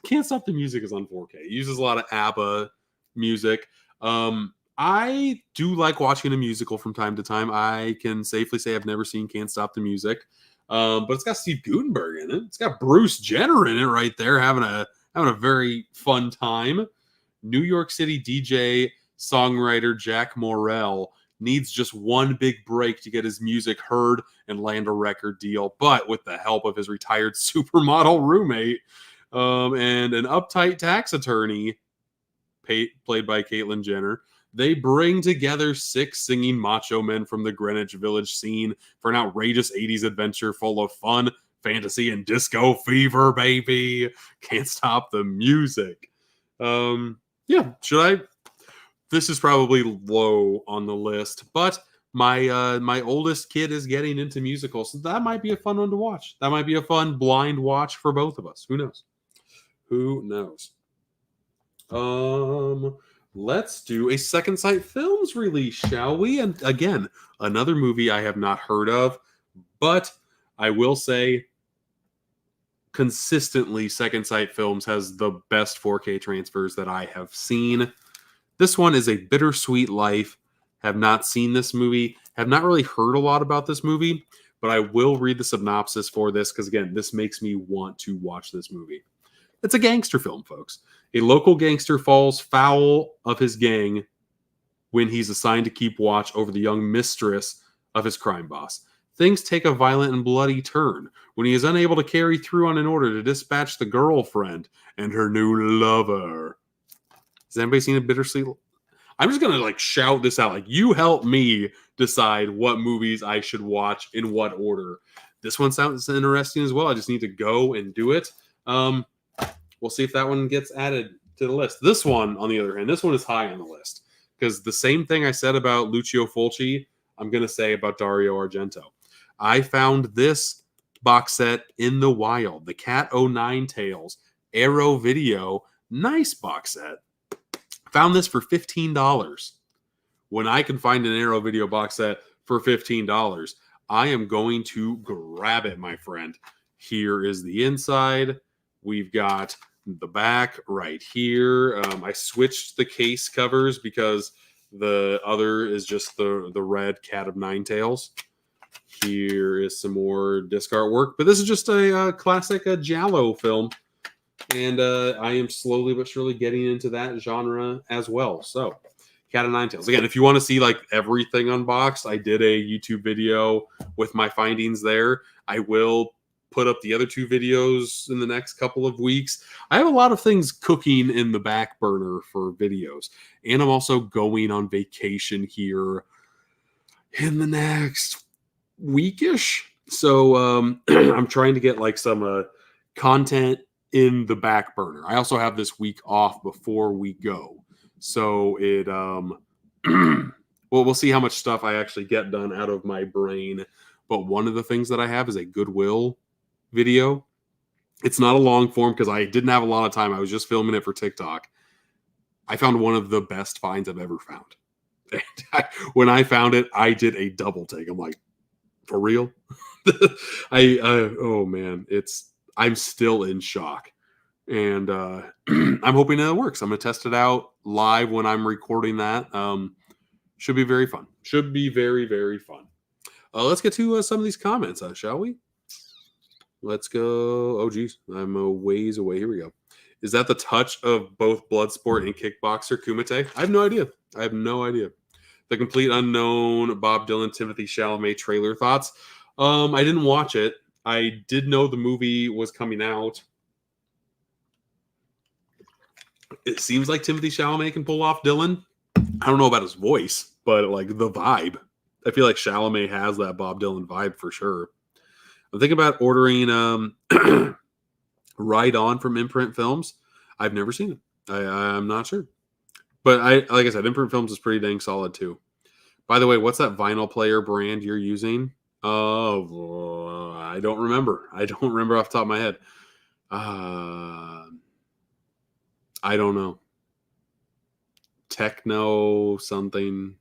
Can't Stop the Music is on 4K. It uses a lot of ABBA music. I do like watching a musical from time to time. I can safely say I've never seen Can't Stop the Music. But it's got Steve Guttenberg in it. It's got Bruce Jenner in it right there, having a very fun time. New York City DJ songwriter Jack Morrell needs just one big break to get his music heard and land a record deal, but with the help of his retired supermodel roommate and an uptight tax attorney played by Caitlyn Jenner, they bring together 6 singing macho men from the Greenwich Village scene for an outrageous 80s adventure full of fun, fantasy, and disco fever, baby. Can't Stop the Music. Yeah, should I? This is probably low on the list, but my oldest kid is getting into musicals, so that might be a fun one to watch. That might be a fun blind watch for both of us. Who knows? Who knows? Let's do a Second Sight Films release, shall we? And again, another movie I have not heard of, but I will say consistently Second Sight Films has the best 4K transfers that I have seen. This one is A Bittersweet Life. Have not seen this movie. Have not really heard a lot about this movie, but I will read the synopsis for this because, again, this makes me want to watch this movie. It's a gangster film, folks. A local gangster falls foul of his gang when he's assigned to keep watch over the young mistress of his crime boss. Things take a violent and bloody turn when he is unable to carry through on an order to dispatch the girlfriend and her new lover. Has anybody seen A Bittersweet? I'm just going to shout this out. You help me decide what movies I should watch in what order. This one sounds interesting as well. I just need to go and do it. We'll see if that one gets added to the list. This one, on the other hand, this one is high on the list because the same thing I said about Lucio Fulci, I'm going to say about Dario Argento. I found this box set in the wild. The Cat O' Tales, Arrow Video, nice box set. Found this for $15. when I can find an Arrow video box set for $15, I am going to grab it, my friend. Here is the inside. We've got the back right here. I switched the case covers because the other is just the red Cat of Nine Tails. Here is some more disc artwork, but this is just a classic Giallo film, and I am slowly but surely getting into that genre as well. So, Cat of Nine Tails. Again, if you want to see like everything unboxed, I did a YouTube video with my findings there. I will put up the other 2 videos in the next couple of weeks. I have a lot of things cooking in the back burner for videos, and I'm also going on vacation here in the next weekish. So I'm trying to get like some content in the back burner. I also have this week off before we go. So it well, we'll see how much stuff I actually get done out of my brain. But one of the things that I have is a Goodwill video. It's not a long form because I didn't have a lot of time. I was just filming it for TikTok. I found one of the best finds I've ever found. And when I found it, I did a double take. I'm like, for real? Oh man, I'm still in shock. And I'm hoping that it works. I'm going to test it out live when I'm recording that. Should be very fun. Should be very, very fun. Let's get to some of these comments, shall we? Let's go. Oh, geez. I'm a ways away. Here we go. Is that the touch of both Bloodsport and Kickboxer Kumite? I have no idea. I have no idea. The Complete Unknown Bob Dylan Timothy Chalamet trailer thoughts. I didn't watch it. I did know the movie was coming out. It seems like Timothy Chalamet can pull off Dylan. I don't know about his voice, but like the vibe. I feel like Chalamet has that Bob Dylan vibe for sure. I'm thinking about ordering Ride On from Imprint Films. I've never seen it. I'm not sure. But like I said, Imprint Films is pretty dang solid too. By the way, what's that vinyl player brand you're using? Oh, I don't remember. I don't remember off the top of my head. I don't know. Techno something.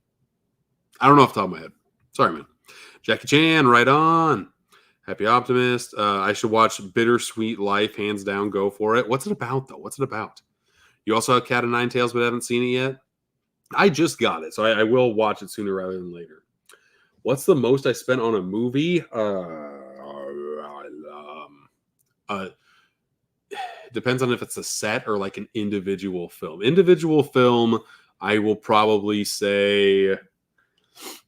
I don't know off the top of my head. Sorry, man. Jackie Chan, right on. Happy Optimist. I should watch Bittersweet Life. Hands down, go for it. What's it about, though? What's it about? You also have Cat of Nine Tails, but haven't seen it yet? I just got it, so I will watch it sooner rather than later. What's the most I spent on a movie? Depends on if it's a set or like an individual film. Individual film, I will probably say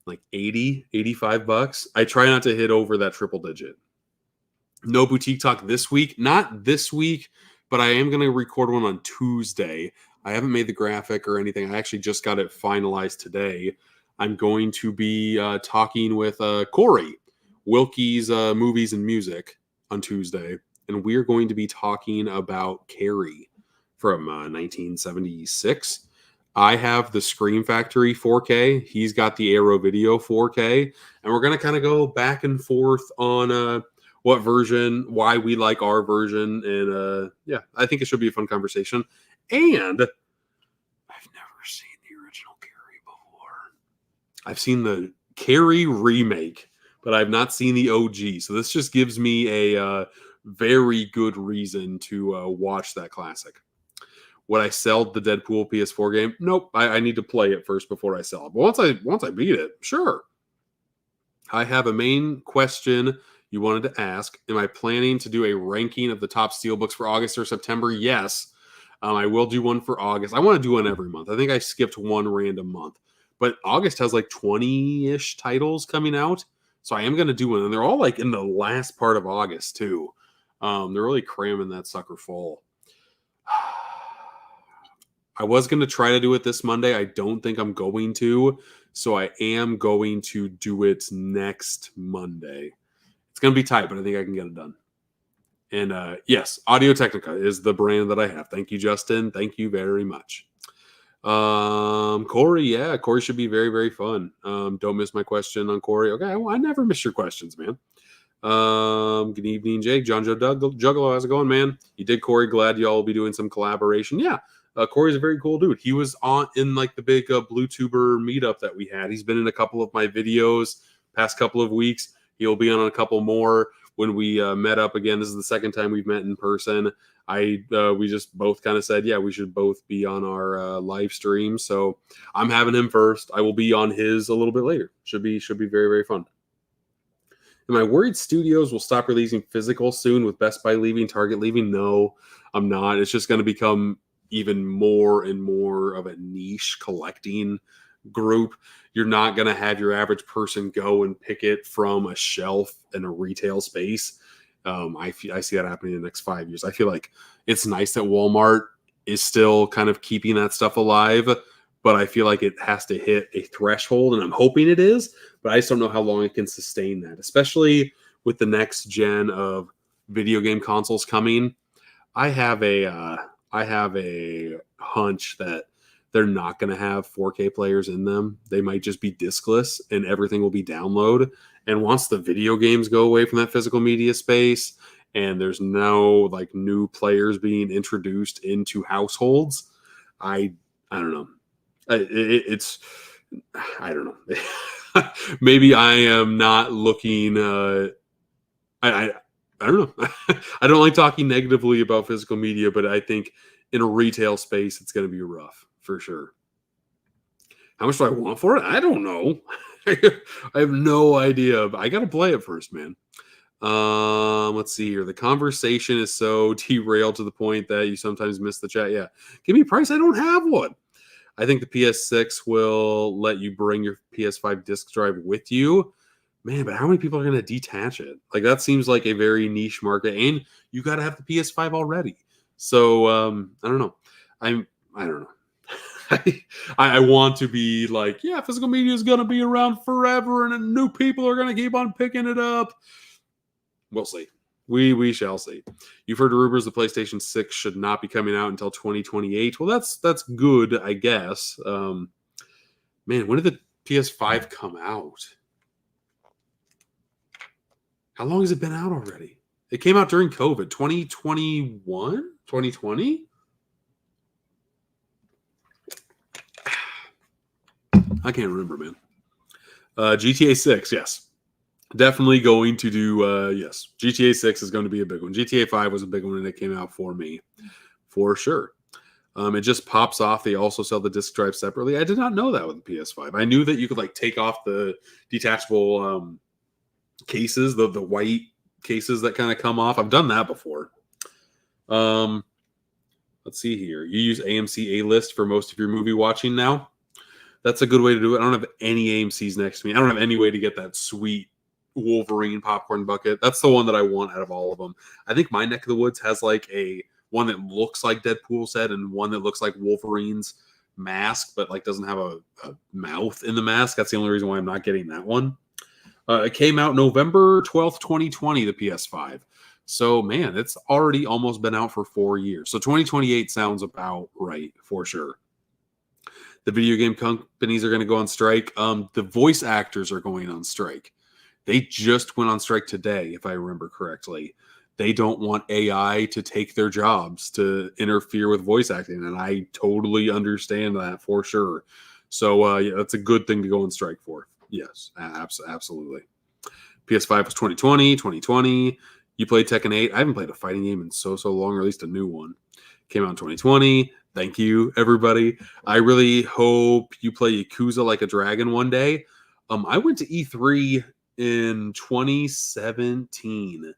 like 80, 85 bucks. I try not to hit over that triple digit. No boutique talk this week. Not this week, but I am going to record one on Tuesday. I haven't made the graphic or anything. I actually just got it finalized today. I'm going to be talking with Corey, Wilkie's Movies and Music on Tuesday. And we're going to be talking about Carrie from 1976. I have the Scream Factory 4K. He's got the Arrow Video 4K. And we're going to kind of go back and forth on what version, why we like our version. And yeah, I think it should be a fun conversation. And I've never seen the original Carrie before. I've seen the Carrie remake, but I've not seen the OG. So this just gives me a very good reason to watch that classic. Would I sell the Deadpool PS4 game? Nope. I need to play it first before I sell it. But once I beat it, sure. I have a main question you wanted to ask. Am I planning to do a ranking of the top Steelbooks for August or September? Yes. I will do one for August. I want to do one every month. I think I skipped one random month. But August has like 20-ish titles coming out. So I am going to do one. And they're all like in the last part of August too. They're really cramming that sucker full. I was going to try to do it this Monday. I don't think I'm going to. So I am going to do it next Monday. It's going to be tight, but I think I can get it done. And yes, Audio Technica is the brand that I have. Thank you, Justin. Thank you very much. Corey, yeah, Corey should be very, very fun. Don't miss my question on Corey. Okay, I never miss your questions, man. Good evening, Jake. John Joe Juggalo, how's it going, man? You did, Corey. Glad y'all will be doing some collaboration. Yeah, Corey's a very cool dude. He was on in like the big Blue Tuber meetup that we had. He's been in a couple of my videos past couple of weeks. He'll be on a couple more when we met up again. This is the second time we've met in person. We just both kind of said, yeah, we should both be on our live stream. So I'm having him first. I will be on his a little bit later. Should be very, very fun. Am I worried studios will stop releasing physical soon with Best Buy leaving, Target leaving? No, I'm not. It's just going to become even more and more of a niche collecting group. You're not going to have your average person go and pick it from a shelf in a retail space. I see that happening in the next 5 years. I feel like it's nice that Walmart is still kind of keeping that stuff alive, but I feel like it has to hit a threshold, and I'm hoping it is, but I just don't know how long it can sustain that, especially with the next gen of video game consoles coming. I have a hunch that they're not going to have 4K players in them. They might just be diskless and everything will be download. And once the video games go away from that physical media space and there's no like new players being introduced into households, I don't know. I don't know. Maybe I am not looking. I don't know. I don't like talking negatively about physical media, but I think in a retail space, it's going to be rough for sure. How much do I want for it? I don't know. I have no idea. But I got to play it first, man. Let's see here. The conversation is so derailed to the point that you sometimes miss the chat. Yeah. Give me a price. I don't have one. I think the PS6 will let you bring your PS5 disc drive with you. Man, but how many people are going to detach it? Like, that seems like a very niche market, and you got to have the PS5 already. So, I don't know. I don't know. I want to be like, yeah, physical media is going to be around forever, and new people are going to keep on picking it up. We'll see. We shall see. You've heard rumors the PlayStation 6 should not be coming out until 2028. Well, that's good, I guess. Man, when did the PS5 come out? How long has it been out already? It came out during COVID. 2021? 2020? I can't remember, man. GTA 6, yes. Definitely going to do, yes. GTA 6 is going to be a big one. GTA 5 was a big one, and it came out for me, for sure. It just pops off. They also sell the disc drive separately. I did not know that with the PS5. I knew that you could like take off the detachable cases, the white cases that kind of come off. I've done that before. Let's see here. You use AMC A-List for most of your movie watching now. That's a good way to do it. I don't have any AMCs next to me. I don't have any way to get that sweet Wolverine popcorn bucket. That's the one that I want out of all of them. I think my neck of the woods has like a one that looks like Deadpool's head and one that looks like Wolverine's mask, but like doesn't have a mouth in the mask. That's the only reason why I'm not getting that one. It came out November 12th, 2020, the PS5. So, man, it's already almost been out for 4 years. So 2028 sounds about right for sure. The video game companies are going to go on strike. The voice actors are going on strike. They just went on strike today, if I remember correctly. They don't want AI to take their jobs, to interfere with voice acting, and I totally understand that for sure. So, yeah, that's a good thing to go on strike for. Yes, absolutely. PS5 was 2020. You played Tekken 8. I haven't played a fighting game in so long, or at least a new one. Came out in 2020. Thank you, everybody. I really hope you play Yakuza Like a Dragon one day. I went to E3 in 2017.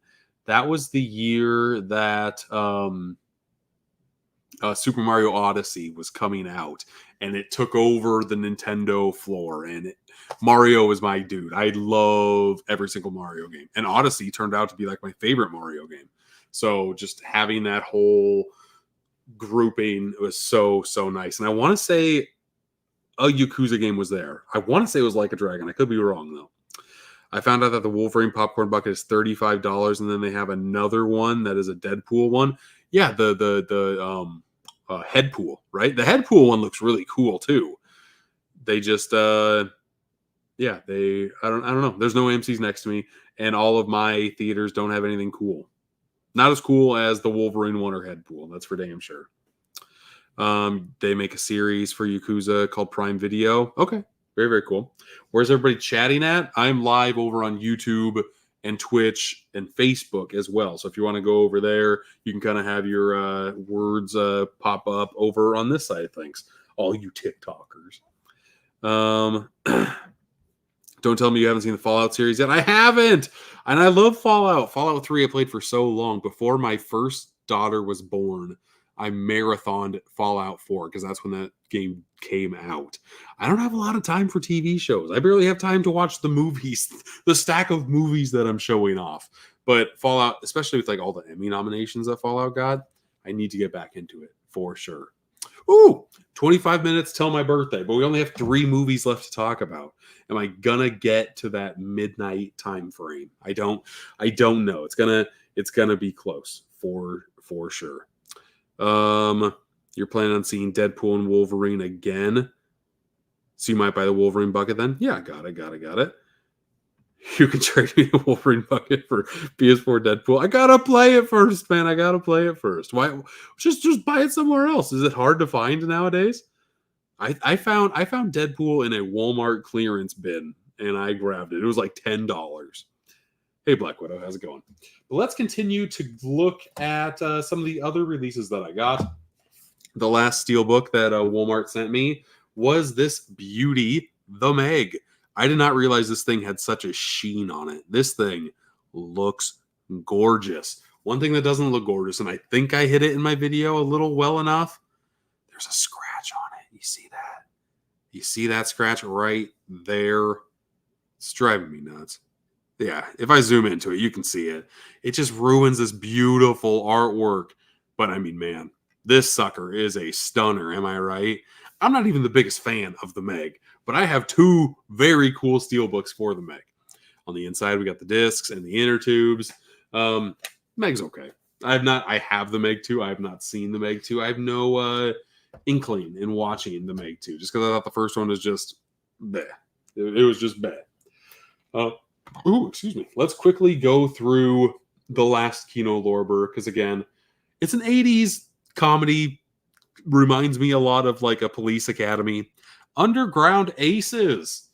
That was the year that Super Mario Odyssey was coming out, and it took over the Nintendo floor. And Mario is my dude. I love every single Mario game, and Odyssey turned out to be like my favorite Mario game. So just having that whole grouping was so nice. And I want to say a Yakuza game was there. I want to say it was Like a Dragon. I could be wrong though. I found out that the Wolverine popcorn bucket is $35, and then they have another one that is a Deadpool one. Yeah, the head pool, right? The head pool one looks really cool too. They just I don't know. There's no AMCs next to me, and all of my theaters don't have anything cool. Not as cool as the Wolverine one or head pool. That's for damn sure. They make a series for Yakuza called Prime Video. Okay, very, very cool. Where's everybody chatting at? I'm live over on YouTube and Twitch and Facebook as well. So if you want to go over there, you can kind of have your words pop up over on this side of things. All you TikTokers. Don't tell me you haven't seen the Fallout series yet. I haven't. And I love Fallout. Fallout 3 I played for so long. Before my first daughter was born, I marathoned Fallout 4 because that's when that game came out. I don't have a lot of time for TV shows. I barely have time to watch the movies, the stack of movies that I'm showing off. But Fallout, especially with like all the Emmy nominations that Fallout got, I need to get back into it for sure. Ooh, 25 minutes till my birthday, but we only have 3 movies left to talk about. Am I gonna get to that midnight time frame? I don't know. It's gonna be close for sure. You're planning on seeing Deadpool and Wolverine again, so you might buy the Wolverine bucket then? Yeah, got it. You can trade me the Wolverine bucket for PS4 Deadpool. I gotta play it first, man. I gotta play it first. Why? Just buy it somewhere else. Is it hard to find nowadays? I found Deadpool in a Walmart clearance bin, and I grabbed it. It was like $10. Hey, Black Widow, how's it going? But let's continue to look at some of the other releases that I got. The last Steelbook that Walmart sent me was this beauty, the Meg. I did not realize this thing had such a sheen on it. This thing looks gorgeous. One thing that doesn't look gorgeous, and I think I hit it in my video a little well enough, there's a scratch on it. You see that? You see that scratch right there? It's driving me nuts. Yeah, if I zoom into it, you can see it. It just ruins this beautiful artwork. But I mean, man, this sucker is a stunner. Am I right? I'm not even the biggest fan of the Meg, but I have 2 very cool Steelbooks for the Meg. On the inside, we got the discs and the inner tubes. Meg's okay. I have the Meg 2. I have not seen the Meg 2. I have no inkling in watching the Meg 2, just because I thought the first one was just bleh. It was just bad. Excuse me. Let's quickly go through the last Kino Lorber, because again, it's an 80s comedy. Reminds me a lot of like a Police Academy. Underground Aces.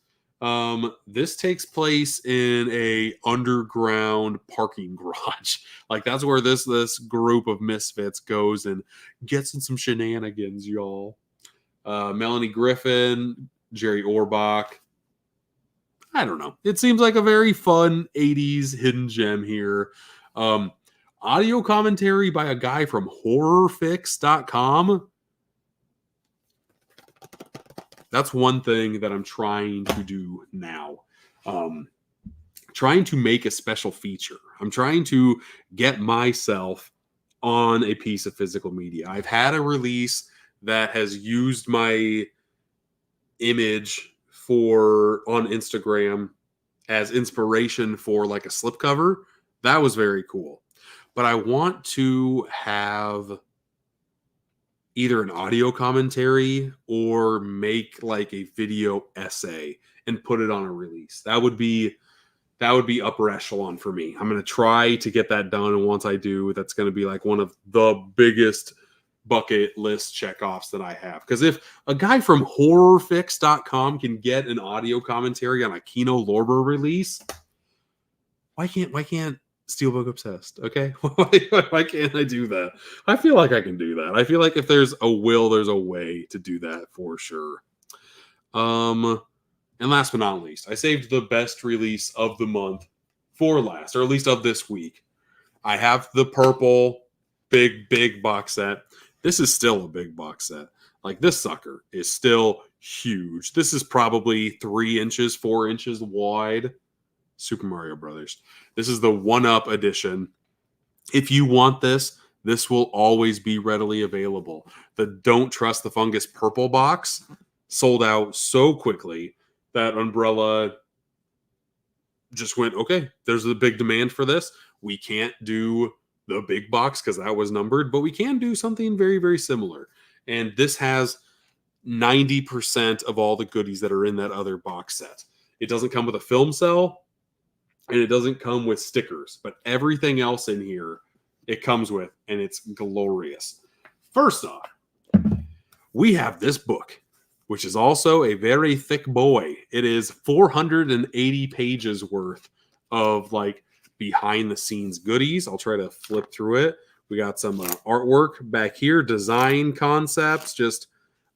This takes place in a underground parking garage. Like that's where this group of misfits goes and gets in some shenanigans, y'all. Melanie Griffin, Jerry Orbach. I don't know. It seems like a very fun 80s hidden gem here. Audio commentary by a guy from horrorfix.com. That's one thing that I'm trying to do now. Trying to make a special feature. I'm trying to get myself on a piece of physical media. I've had a release that has used my image on Instagram as inspiration for like a slipcover. That was very cool. But I want to have either an audio commentary or make like a video essay and put it on a release. That would be upper echelon for me. I'm going to try to get that done. And once I do, that's going to be like one of the biggest bucket list checkoffs that I have. Because if a guy from horrorfix.com can get an audio commentary on a Kino Lorber release, why can't Steelbook Obsessed? Okay, why can't I do that? I feel like I can do that. I feel like if there's a will, there's a way to do that for sure. And last but not least, I saved the best release of the month for last, or at least of this week. I have the purple big box set. This is still a big box set. Like this sucker is still huge. This is probably 3 inches, 4 inches wide. Super Mario Brothers. This is the 1-up edition. If you want this will always be readily available. The Don't Trust the Fungus purple box sold out so quickly that Umbrella just went, okay, there's a big demand for this. We can't do the big box because that was numbered, but we can do something very, very similar. And this has 90% of all the goodies that are in that other box set. It doesn't come with a film cell, and it doesn't come with stickers, but everything else in here it comes with, and it's glorious. First off, we have this book, which is also a very thick boy. It is 480 pages worth of like behind the scenes goodies. I'll try to flip through it. We got some artwork back here, design concepts, just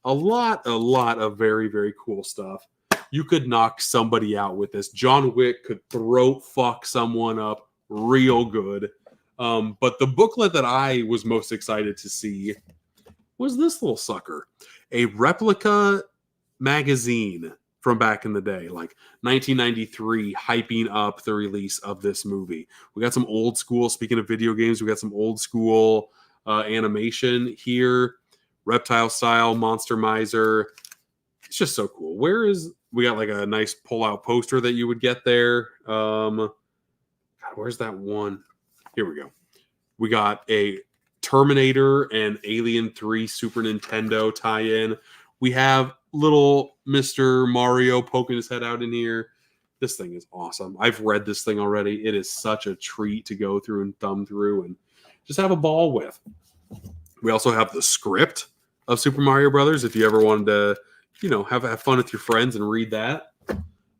a lot of very, very cool stuff. You could knock somebody out with this. John Wick could throat fuck someone up real good. But the booklet that I was most excited to see was this little sucker. A replica magazine from back in the day, like 1993, hyping up the release of this movie. We got some old school, speaking of video games, we got some old school animation here. Reptile style, Monster Miser. It's just so cool. We got like a nice pull-out poster that you would get there. God, where's that one? Here we go. We got a Terminator and Alien 3 Super Nintendo tie-in. We have little Mr. Mario poking his head out in here. This thing is awesome. I've read this thing already. It is such a treat to go through and thumb through and just have a ball with. We also have the script of Super Mario Brothers if you ever wanted to, have fun with your friends and read that.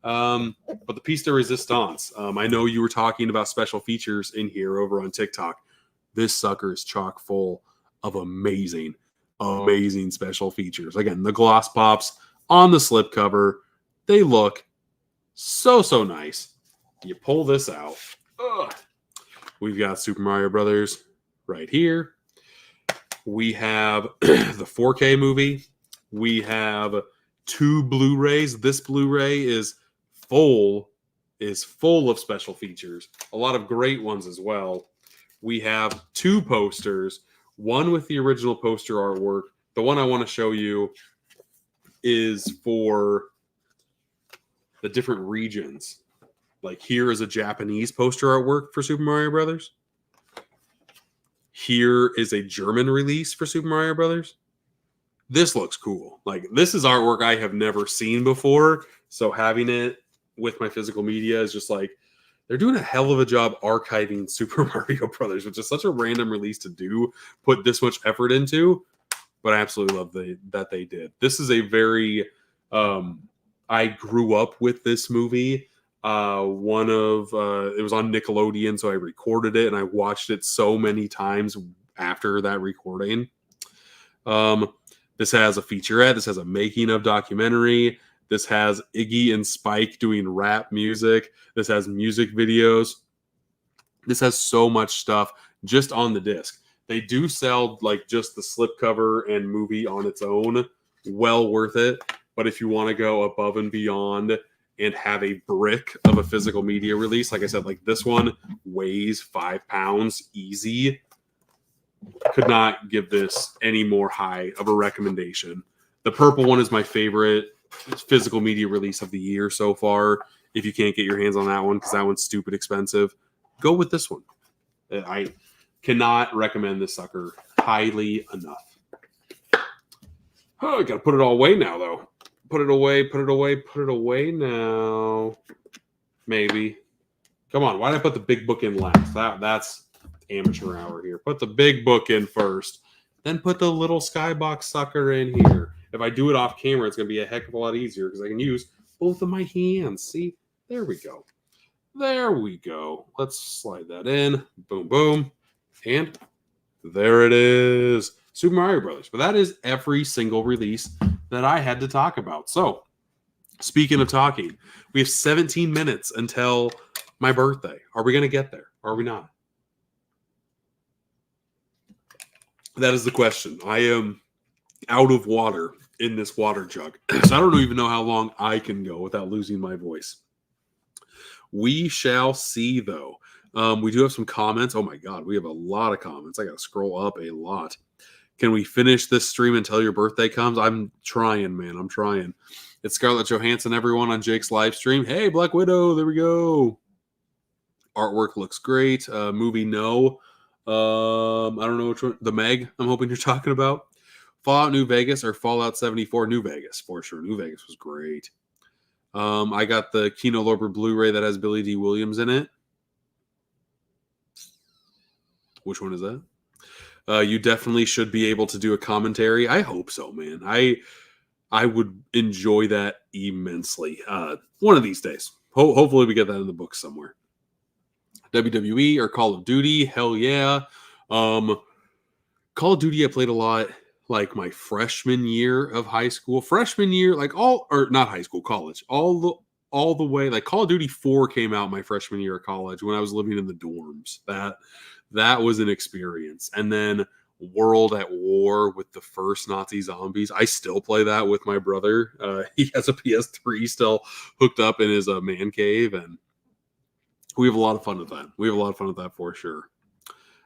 But the piece de resistance, I know you were talking about special features in here over on TikTok. This sucker is chock full of amazing special features. Again, the gloss pops on the slipcover, they look so nice. You pull this out. Ugh. We've got Super Mario Brothers right here. We have the 4K movie. We have 2 Blu-rays. This Blu-ray is full of special features. A lot of great ones as well. We have 2 posters, one with the original poster artwork. The one I want to show you is for the different regions. Like here is a Japanese poster artwork for Super Mario Brothers. Here is a German release for Super Mario Brothers. This looks cool. Like this is artwork I have never seen before. So having it with my physical media is just like, they're doing a hell of a job archiving Super Mario Brothers, which is such a random release to do, put this much effort into. But I absolutely love that they did. This is a very, I grew up with this movie. It was on Nickelodeon, so I recorded it and I watched it so many times after that recording. This has a featurette. This has a making of documentary. This has Iggy and Spike doing rap music. This has music videos. This has so much stuff just on the disc. They do sell like just the slipcover and movie on its own. Well worth it. But if you want to go above and beyond and have a brick of a physical media release, like I said, like this one weighs 5 pounds easy. Could not give this any more high of a recommendation. The purple one is my favorite physical media release of the year so far. If you can't get your hands on that one because that one's stupid expensive, go with this one. I cannot recommend this sucker highly enough. Oh, I gotta put it all away now though. Put it away now. Maybe. Come on, why did I put the big book in last? That's amateur hour here. Put the big book in first. Then put the little skybox sucker in here. If I do it off camera, it's going to be a heck of a lot easier because I can use both of my hands. See? There we go. There we go. Let's slide that in. Boom, boom. And there it is. Super Mario Brothers. But that is every single release that I had to talk about. So, speaking of talking, we have 17 minutes until my birthday. Are we going to get there? Or are we not? That is the question. I am out of water in this water jug. So I don't even know how long I can go without losing my voice. We shall see, though. We do have some comments. Oh, my God. We have a lot of comments. I got to scroll up a lot. Can we finish this stream until your birthday comes? I'm trying, man. I'm trying. It's Scarlett Johansson, everyone, on Jake's live stream. Hey, Black Widow. There we go. Artwork looks great. Movie, no. I don't know which one. The Meg, I'm hoping you're talking about. Fallout New Vegas or Fallout 74 New Vegas, for sure. New Vegas was great. I got the Kino Lorber Blu-ray that has Billy D. Williams in it. Which one is that? You definitely should be able to do a commentary. I hope so, man. I would enjoy that immensely. One of these days. Hopefully we get that in the book somewhere. WWE or Call of Duty, hell yeah. Call of Duty I played a lot like my freshman year of high school. Freshman year, like not high school, college. All the way, like Call of Duty 4 came out my freshman year of college when I was living in the dorms. That was an experience. And then World at War with the first Nazi zombies. I still play that with my brother. He has a PS3 still hooked up in his man cave, and we have a lot of fun with that. We have a lot of fun with that for sure.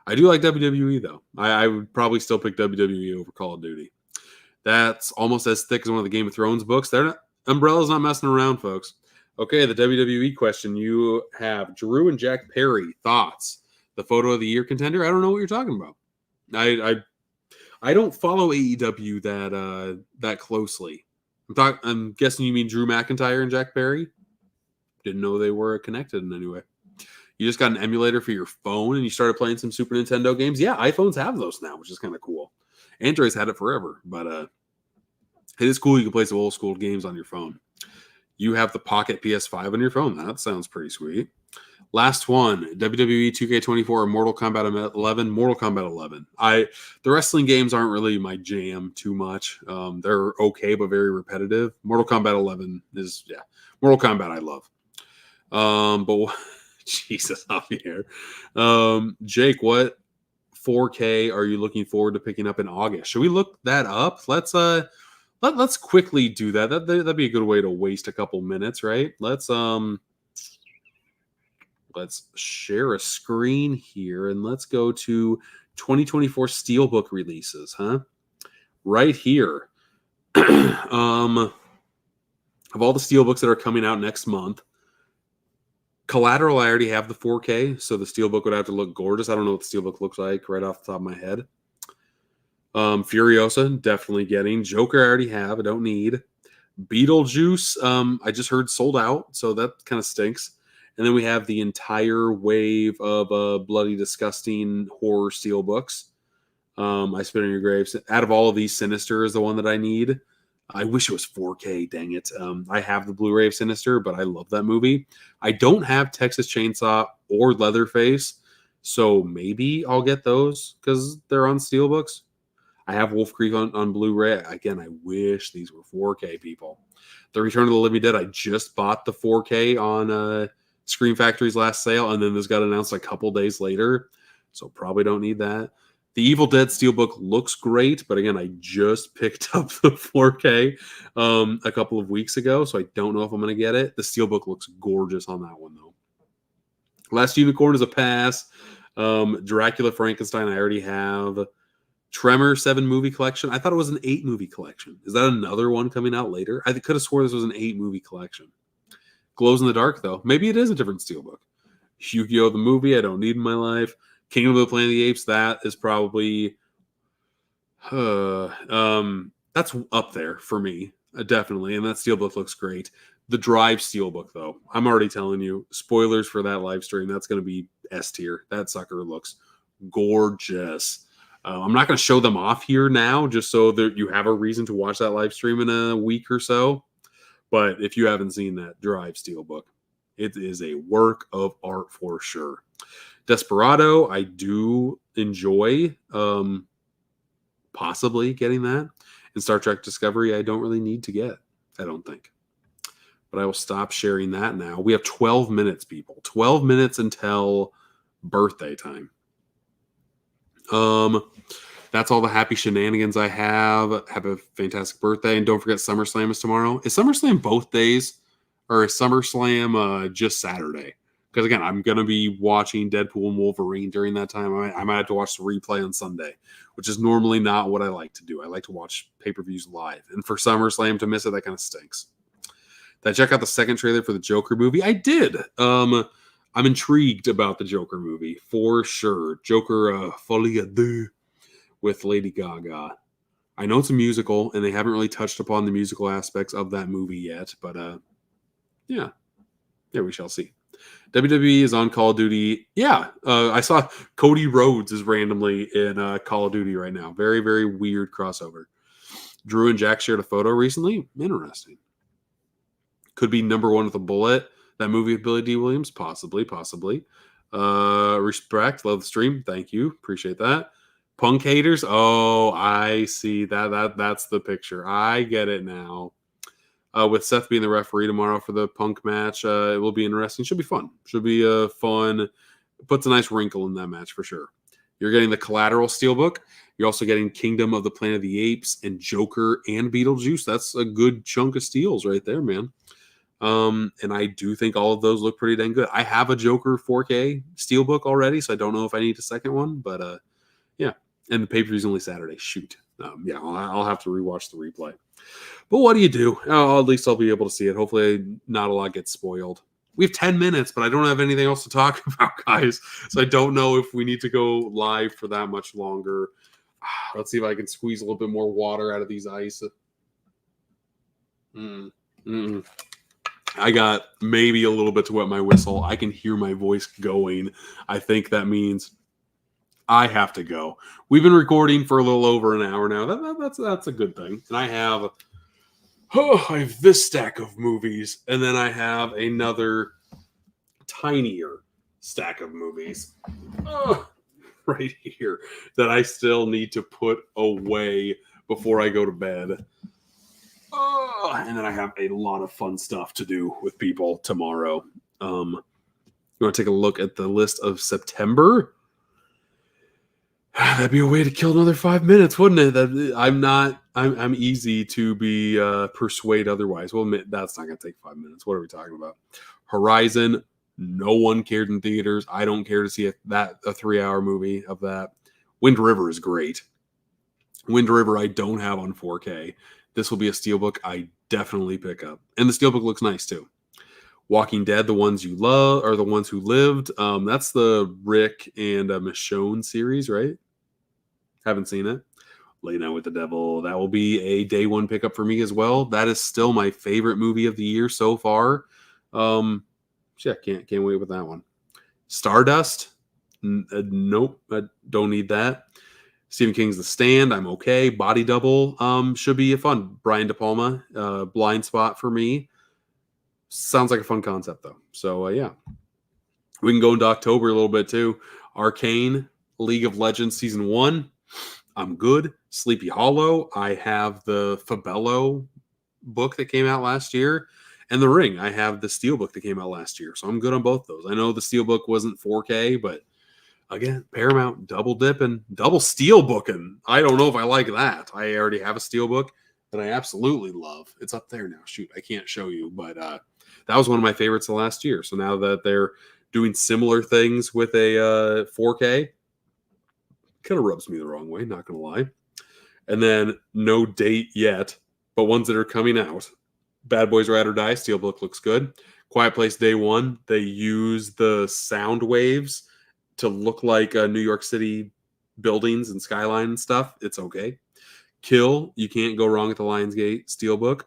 I do like WWE though. I would probably still pick WWE over Call of Duty. That's almost as thick as one of the Game of Thrones books. Umbrella's not messing around, folks. Okay, the WWE question. You have Drew and Jack Perry. Thoughts? The photo of the year contender? I don't know what you're talking about. I don't follow AEW that closely. I'm guessing you mean Drew McIntyre and Jack Perry? Didn't know they were connected in any way. You just got an emulator for your phone and you started playing some Super Nintendo games. Yeah, iPhones have those now, which is kind of cool. Android's had it forever, but it is cool. You can play some old school games on your phone. You have the Pocket PS5 on your phone. That sounds pretty sweet. Last one, WWE 2K24 or Mortal Kombat 11. Mortal Kombat 11. The wrestling games aren't really my jam too much. They're okay, but very repetitive. Mortal Kombat 11 is, yeah. Mortal Kombat I love. But Jesus, Javier. Jake, what 4K are you looking forward to picking up in August? Should we look that up? Let's quickly do that. That'd be a good way to waste a couple minutes, right? Let's share a screen here and let's go to 2024 Steelbook releases, huh? Right here. Of all the Steelbooks that are coming out next month, Collateral, I already have the 4K, so the Steelbook would have to look gorgeous. I don't know what the Steelbook looks like right off the top of my head. Furiosa, definitely getting. Joker, I already have. I don't need. Beetlejuice, I just heard sold out, so that kind of stinks. And then we have the entire wave of Bloody Disgusting horror Steelbooks. I Spit on Your Graves. Out of all of these, Sinister is the one that I need. I wish it was 4K, dang it. I have the Blu-ray of Sinister, but I love that movie. I don't have Texas Chainsaw or Leatherface, so maybe I'll get those because they're on Steelbooks. I have Wolf Creek on Blu-ray. Again, I wish these were 4K, people. The Return of the Living Dead, I just bought the 4K on Scream Factory's last sale, and then this got announced a couple days later, so probably don't need that. The Evil Dead Steelbook looks great, but again, I just picked up the 4K a couple of weeks ago, so I don't know if I'm going to get it. The Steelbook looks gorgeous on that one, though. Last Unicorn is a pass. Dracula Frankenstein, I already have. Tremor 7 movie collection. I thought it was an 8 movie collection. Is that another one coming out later? I could have swore this was an 8 movie collection. Glows in the Dark, though. Maybe it is a different Steelbook. Yu-Gi-Oh! The movie, I don't need in my life. Kingdom of the Planet of the Apes, that is probably that's up there for me, definitely. And that Steelbook looks great. The Drive Steelbook, though, I'm already telling you, spoilers for that live stream, that's going to be S tier. That sucker looks gorgeous. I'm not going to show them off here now, just so that you have a reason to watch that live stream in a week or so. But if you haven't seen that Drive Steelbook, it is a work of art for sure. Desperado, I do enjoy possibly getting that. And Star Trek Discovery, I don't really need to get, I don't think. But I will stop sharing that now. We have 12 minutes, people. 12 minutes until birthday time. That's all the happy shenanigans I have. Have a fantastic birthday. And don't forget SummerSlam is tomorrow. Is SummerSlam both days? Or is SummerSlam just Saturday? Because again, I'm going to be watching Deadpool and Wolverine during that time. I might have to watch the replay on Sunday, which is normally not what I like to do. I like to watch pay-per-views live. And for SummerSlam to miss it, that kind of stinks. Did I check out the second trailer for the Joker movie? I did. I'm intrigued about the Joker movie, for sure. Joker Folie à Deux with Lady Gaga. I know it's a musical, and they haven't really touched upon the musical aspects of that movie yet. But, yeah, we shall see. WWE is on Call of Duty. Yeah, I saw Cody Rhodes is randomly in Call of Duty right now. Very, very weird crossover. Drew and Jack shared a photo recently. Interesting. Could be number one with a bullet. That movie with Billy D. Williams? Possibly. Respect. Love the stream. Thank you. Appreciate that. Punk haters? Oh, I see. That's the picture. I get it now. With Seth being the referee tomorrow for the Punk match, it will be interesting. Should be fun. Should be fun. Puts a nice wrinkle in that match for sure. You're getting the Collateral Steelbook. You're also getting Kingdom of the Planet of the Apes and Joker and Beetlejuice. That's a good chunk of steals right there, man. And I do think all of those look pretty dang good. I have a Joker 4K Steelbook already, so I don't know if I need a second one, but yeah. And the pay-per-view is only Saturday. Shoot. Yeah, I'll have to rewatch the replay. But what do you do? At least I'll be able to see it. Hopefully not a lot gets spoiled. We have 10 minutes, but I don't have anything else to talk about, guys. So I don't know if we need to go live for that much longer. Let's see if I can squeeze a little bit more water out of these ice. I got maybe a little bit to wet my whistle. I can hear my voice going. I think that means I have to go. We've been recording for a little over an hour now. That's a good thing. And I have this stack of movies, and then I have another tinier stack of movies right here that I still need to put away before I go to bed. And then I have a lot of fun stuff to do with people tomorrow. You want to take a look at the list of September? That'd be a way to kill another 5 minutes, wouldn't it? I'm easy to be persuade otherwise. Well, that's not going to take 5 minutes. What are we talking about? Horizon. No one cared in theaters. I don't care to see a 3-hour movie of that. Wind River is great. Wind River I don't have on 4K. This will be a Steelbook I definitely pick up. And the Steelbook looks nice too. Walking Dead, The Ones You Love, or The Ones Who Lived. That's the Rick and Michonne series, right? Haven't seen it. Lay Night with the Devil. That will be a day one pickup for me as well. That is still my favorite movie of the year so far. Yeah, can't wait with that one. Stardust. Nope, I don't need that. Stephen King's The Stand. I'm okay. Body Double. Should be a fun. Brian De Palma. Blind Spot for me. Sounds like a fun concept though. So yeah, we can go into October a little bit too. Arcane, League of Legends Season 1. I'm good. Sleepy Hollow. I have the Fabello book that came out last year. And The Ring. I have the Steelbook that came out last year. So I'm good on both those. I know the Steelbook wasn't 4K, but again, Paramount double dipping, double Steelbooking. I don't know if I like that. I already have a Steelbook that I absolutely love. It's up there now. Shoot, I can't show you. But that was one of my favorites of last year. So now that they're doing similar things with a 4K, kind of rubs me the wrong way, not going to lie. And then no date yet, but ones that are coming out. Bad Boys Ride or Die, Steelbook looks good. Quiet Place Day One, they use the sound waves to look like New York City buildings and skyline and stuff. It's okay. Kill, you can't go wrong with the Lionsgate Steelbook.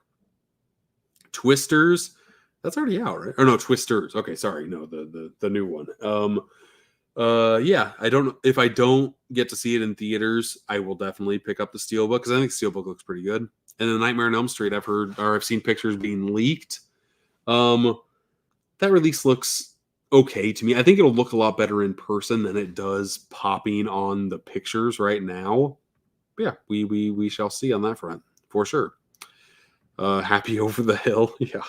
Twisters, that's already out, right? Or no, Twisters. Okay, sorry, no, the new one. Yeah, I don't. If I don't get to see it in theaters, I will definitely pick up the Steelbook because I think Steelbook looks pretty good. And then Nightmare on Elm Street, I've seen pictures being leaked. That release looks okay to me. I think it'll look a lot better in person than it does popping on the pictures right now. But yeah, we shall see on that front for sure. Happy Over the Hill. Yeah,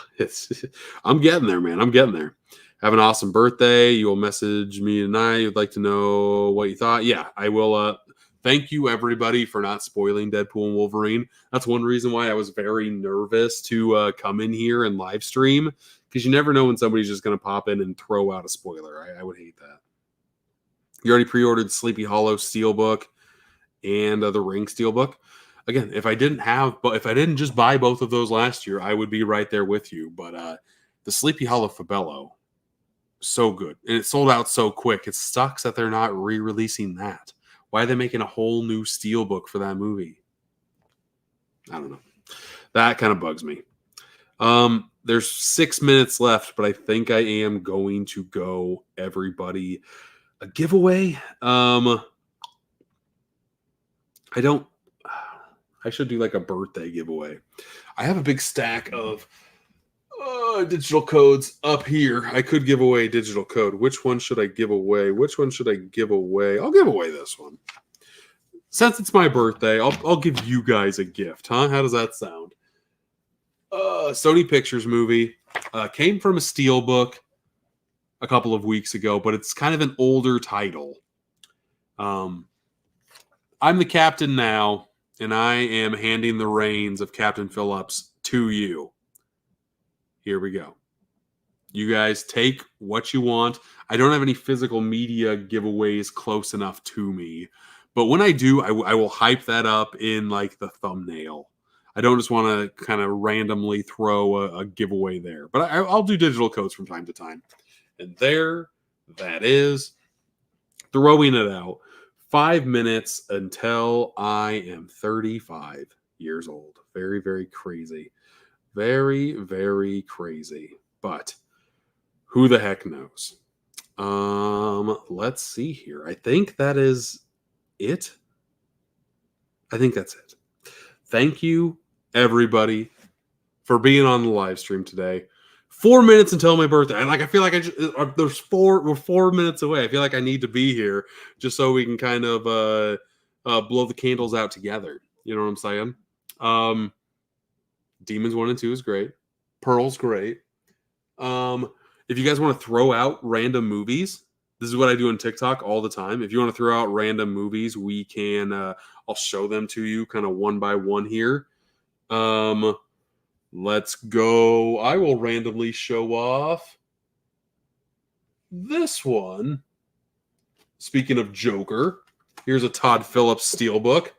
I'm getting there, man. I'm getting there. Have an awesome birthday. You will message me tonight. You'd like to know what you thought. Yeah, I will. Thank you, everybody, for not spoiling Deadpool and Wolverine. That's one reason why I was very nervous to come in here and live stream, because you never know when somebody's just going to pop in and throw out a spoiler. I would hate that. You already pre-ordered Sleepy Hollow Steelbook and the Ring Steelbook. Again, if I didn't just buy both of those last year, I would be right there with you. But the Sleepy Hollow Fabello, so good. And it sold out so quick. It sucks that they're not re-releasing that. Why are they making a whole new Steelbook for that movie? I don't know. That kind of bugs me. there's 6 minutes left, but I think I am going to go everybody a giveaway. I should do like a birthday giveaway. I have a big stack of digital codes up here. I could give away a digital code. Which one should I give away? Which one should I give away? I'll give away this one. Since it's my birthday, I'll give you guys a gift, huh? How does that sound? Sony Pictures movie. Came from a Steelbook a couple of weeks ago, but it's kind of an older title. I'm the captain now, and I am handing the reins of Captain Phillips to you. Here we go. You guys take what you want. I don't have any physical media giveaways close enough to me, but when I do, I will hype that up in like the thumbnail. I don't just want to kind of randomly throw a giveaway there, but I'll do digital codes from time to time. And there that is. Throwing it out. 5 minutes until I am 35 years old. Very, very crazy. Very, very crazy. But who the heck knows? Let's see here. I think that is it. I think that's it. Thank you, everybody, for being on the live stream today. 4 minutes until my birthday. I feel like we're 4 minutes away. I feel like I need to be here just so we can kind of blow the candles out together. You know what I'm saying? Demons 1 and 2 is great. Pearl's great. If you guys want to throw out random movies, this is what I do on TikTok all the time. If you want to throw out random movies, we can. I'll show them to you kind of one by one here. Let's go. I will randomly show off this one. Speaking of Joker, here's a Todd Phillips Steelbook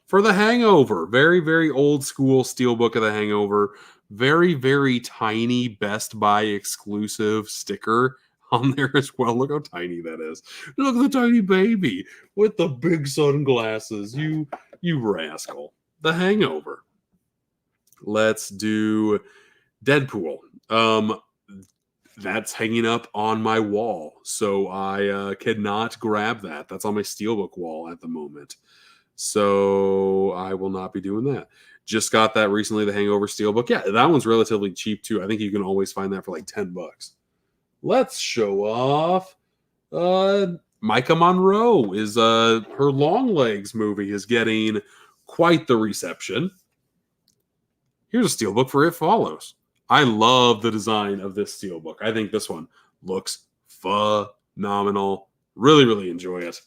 for The Hangover. Very, very old school Steelbook of The Hangover. Very, very tiny Best Buy exclusive sticker on there as well. Look how tiny that is. Look at the tiny baby with the big sunglasses. You rascal. The Hangover. Let's do Deadpool. That's hanging up on my wall, so I cannot grab that. That's on my Steelbook wall at the moment, so I will not be doing that. Just got that recently, the Hangover Steelbook. Yeah, that one's relatively cheap too. I think you can always find that for like $10. Let's show off Micah Monroe. Is her Long Legs movie is getting quite the reception. Here's a Steelbook for It Follows. I love the design of this Steelbook. I think this one looks phenomenal. Really, really enjoy it.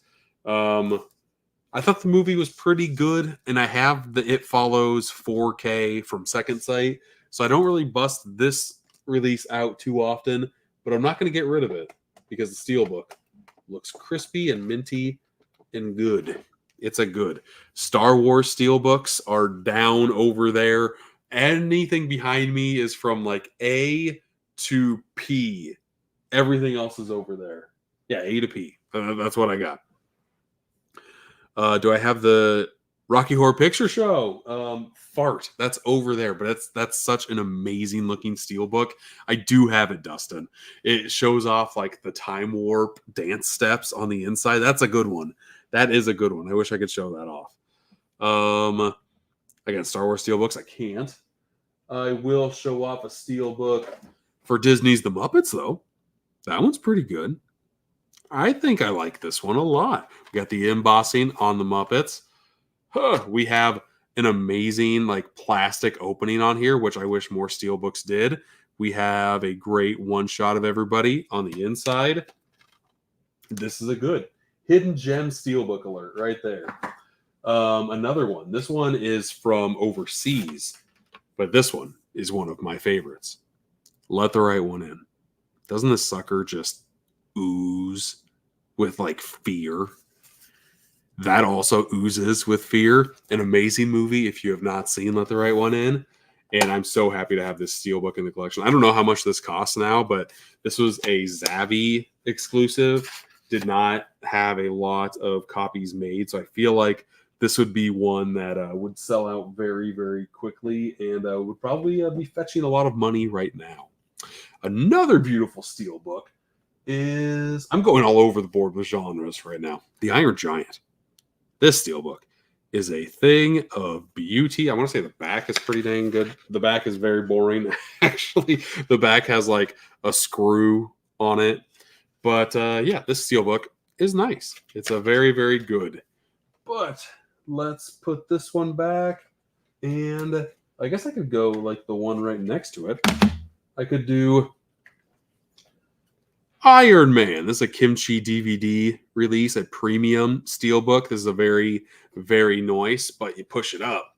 I thought the movie was pretty good, and I have the It Follows 4K from Second Sight, so I don't really bust this release out too often, but I'm not going to get rid of it because the Steelbook looks crispy and minty and good. It's a good. Star Wars Steelbooks are down over there. Anything behind me is from like A to P. Everything else is over there. Yeah, A to P. That's what I got. Do I have the Rocky Horror Picture Show? Fart. That's over there, but that's such an amazing looking Steelbook. I do have it, Dustin. It shows off like the time warp dance steps on the inside. That's a good one. That is a good one. I wish I could show that off. Again, Star Wars Steelbooks, I can't. I will show off a Steelbook for Disney's The Muppets, though. That one's pretty good. I think I like this one a lot. We got the embossing on the Muppets. We have an amazing like plastic opening on here, which I wish more Steelbooks did. We have a great one shot of everybody on the inside. This is a good hidden gem Steelbook alert right there. Another one. This one is from overseas, but this one is one of my favorites. Let the Right One In. Doesn't this sucker just ooze with like fear? That also oozes with fear. An amazing movie if you have not seen Let the Right One In. And I'm so happy to have this Steelbook in the collection. I don't know how much this costs now, but this was a Zavvi exclusive. Did not have a lot of copies made, so I feel like this would be one that would sell out very, very quickly and would probably be fetching a lot of money right now. Another beautiful Steelbook is, I'm going all over the board with genres right now, the Iron Giant. This Steelbook is a thing of beauty. I want to say the back is pretty dang good. The back is very boring. Actually, the back has like a screw on it. But yeah, this Steelbook is nice. It's a very, very good. But let's put this one back. And I guess I could go like the one right next to it. I could do Iron Man. This is a Kimchi DVD release, a premium Steelbook. This is a very, very nice, but you push it up.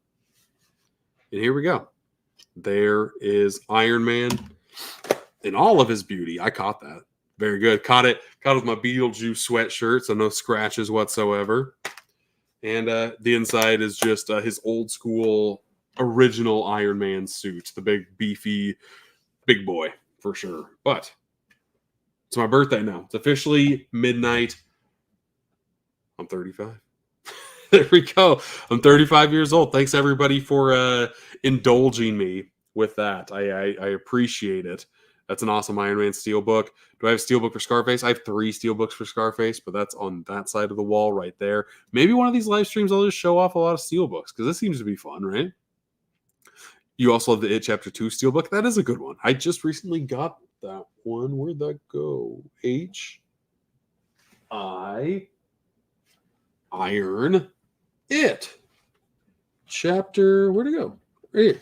And here we go. There is Iron Man in all of his beauty. I caught that. Very good. Caught it with my Beetlejuice sweatshirt, so no scratches whatsoever. And the inside is just his old school original Iron Man suit. The big, beefy, big boy, for sure. But it's my birthday now. It's officially midnight. I'm 35. There we go. I'm 35 years old. Thanks, everybody, for indulging me with that. I appreciate it. That's an awesome Iron Man Steelbook. Do I have a Steelbook for Scarface? I have 3 Steelbooks for Scarface, but that's on that side of the wall right there. Maybe one of these live streams I'll just show off a lot of Steelbooks because this seems to be fun, right? You also have the It Chapter 2 Steelbook. That is a good one. I just recently got that one. Where'd that go? Iron It. Chapter, where'd it go? Right here.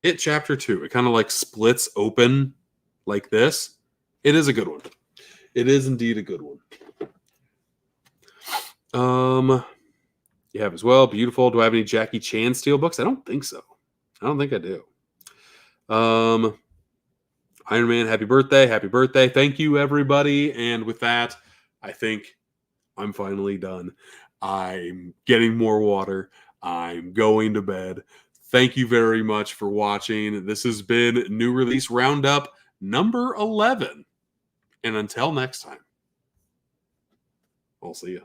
It Chapter 2. It kind of like splits open like this. It is a good one. It is indeed a good one. You have as well. Beautiful. Do I have any Jackie Chan Steelbooks? I don't think so. I don't think I do. Iron Man, happy birthday. Happy birthday. Thank you, everybody. And with that, I think I'm finally done. I'm getting more water. I'm going to bed. Thank you very much for watching. This has been New Release Roundup number 11. And until next time, I'll see you.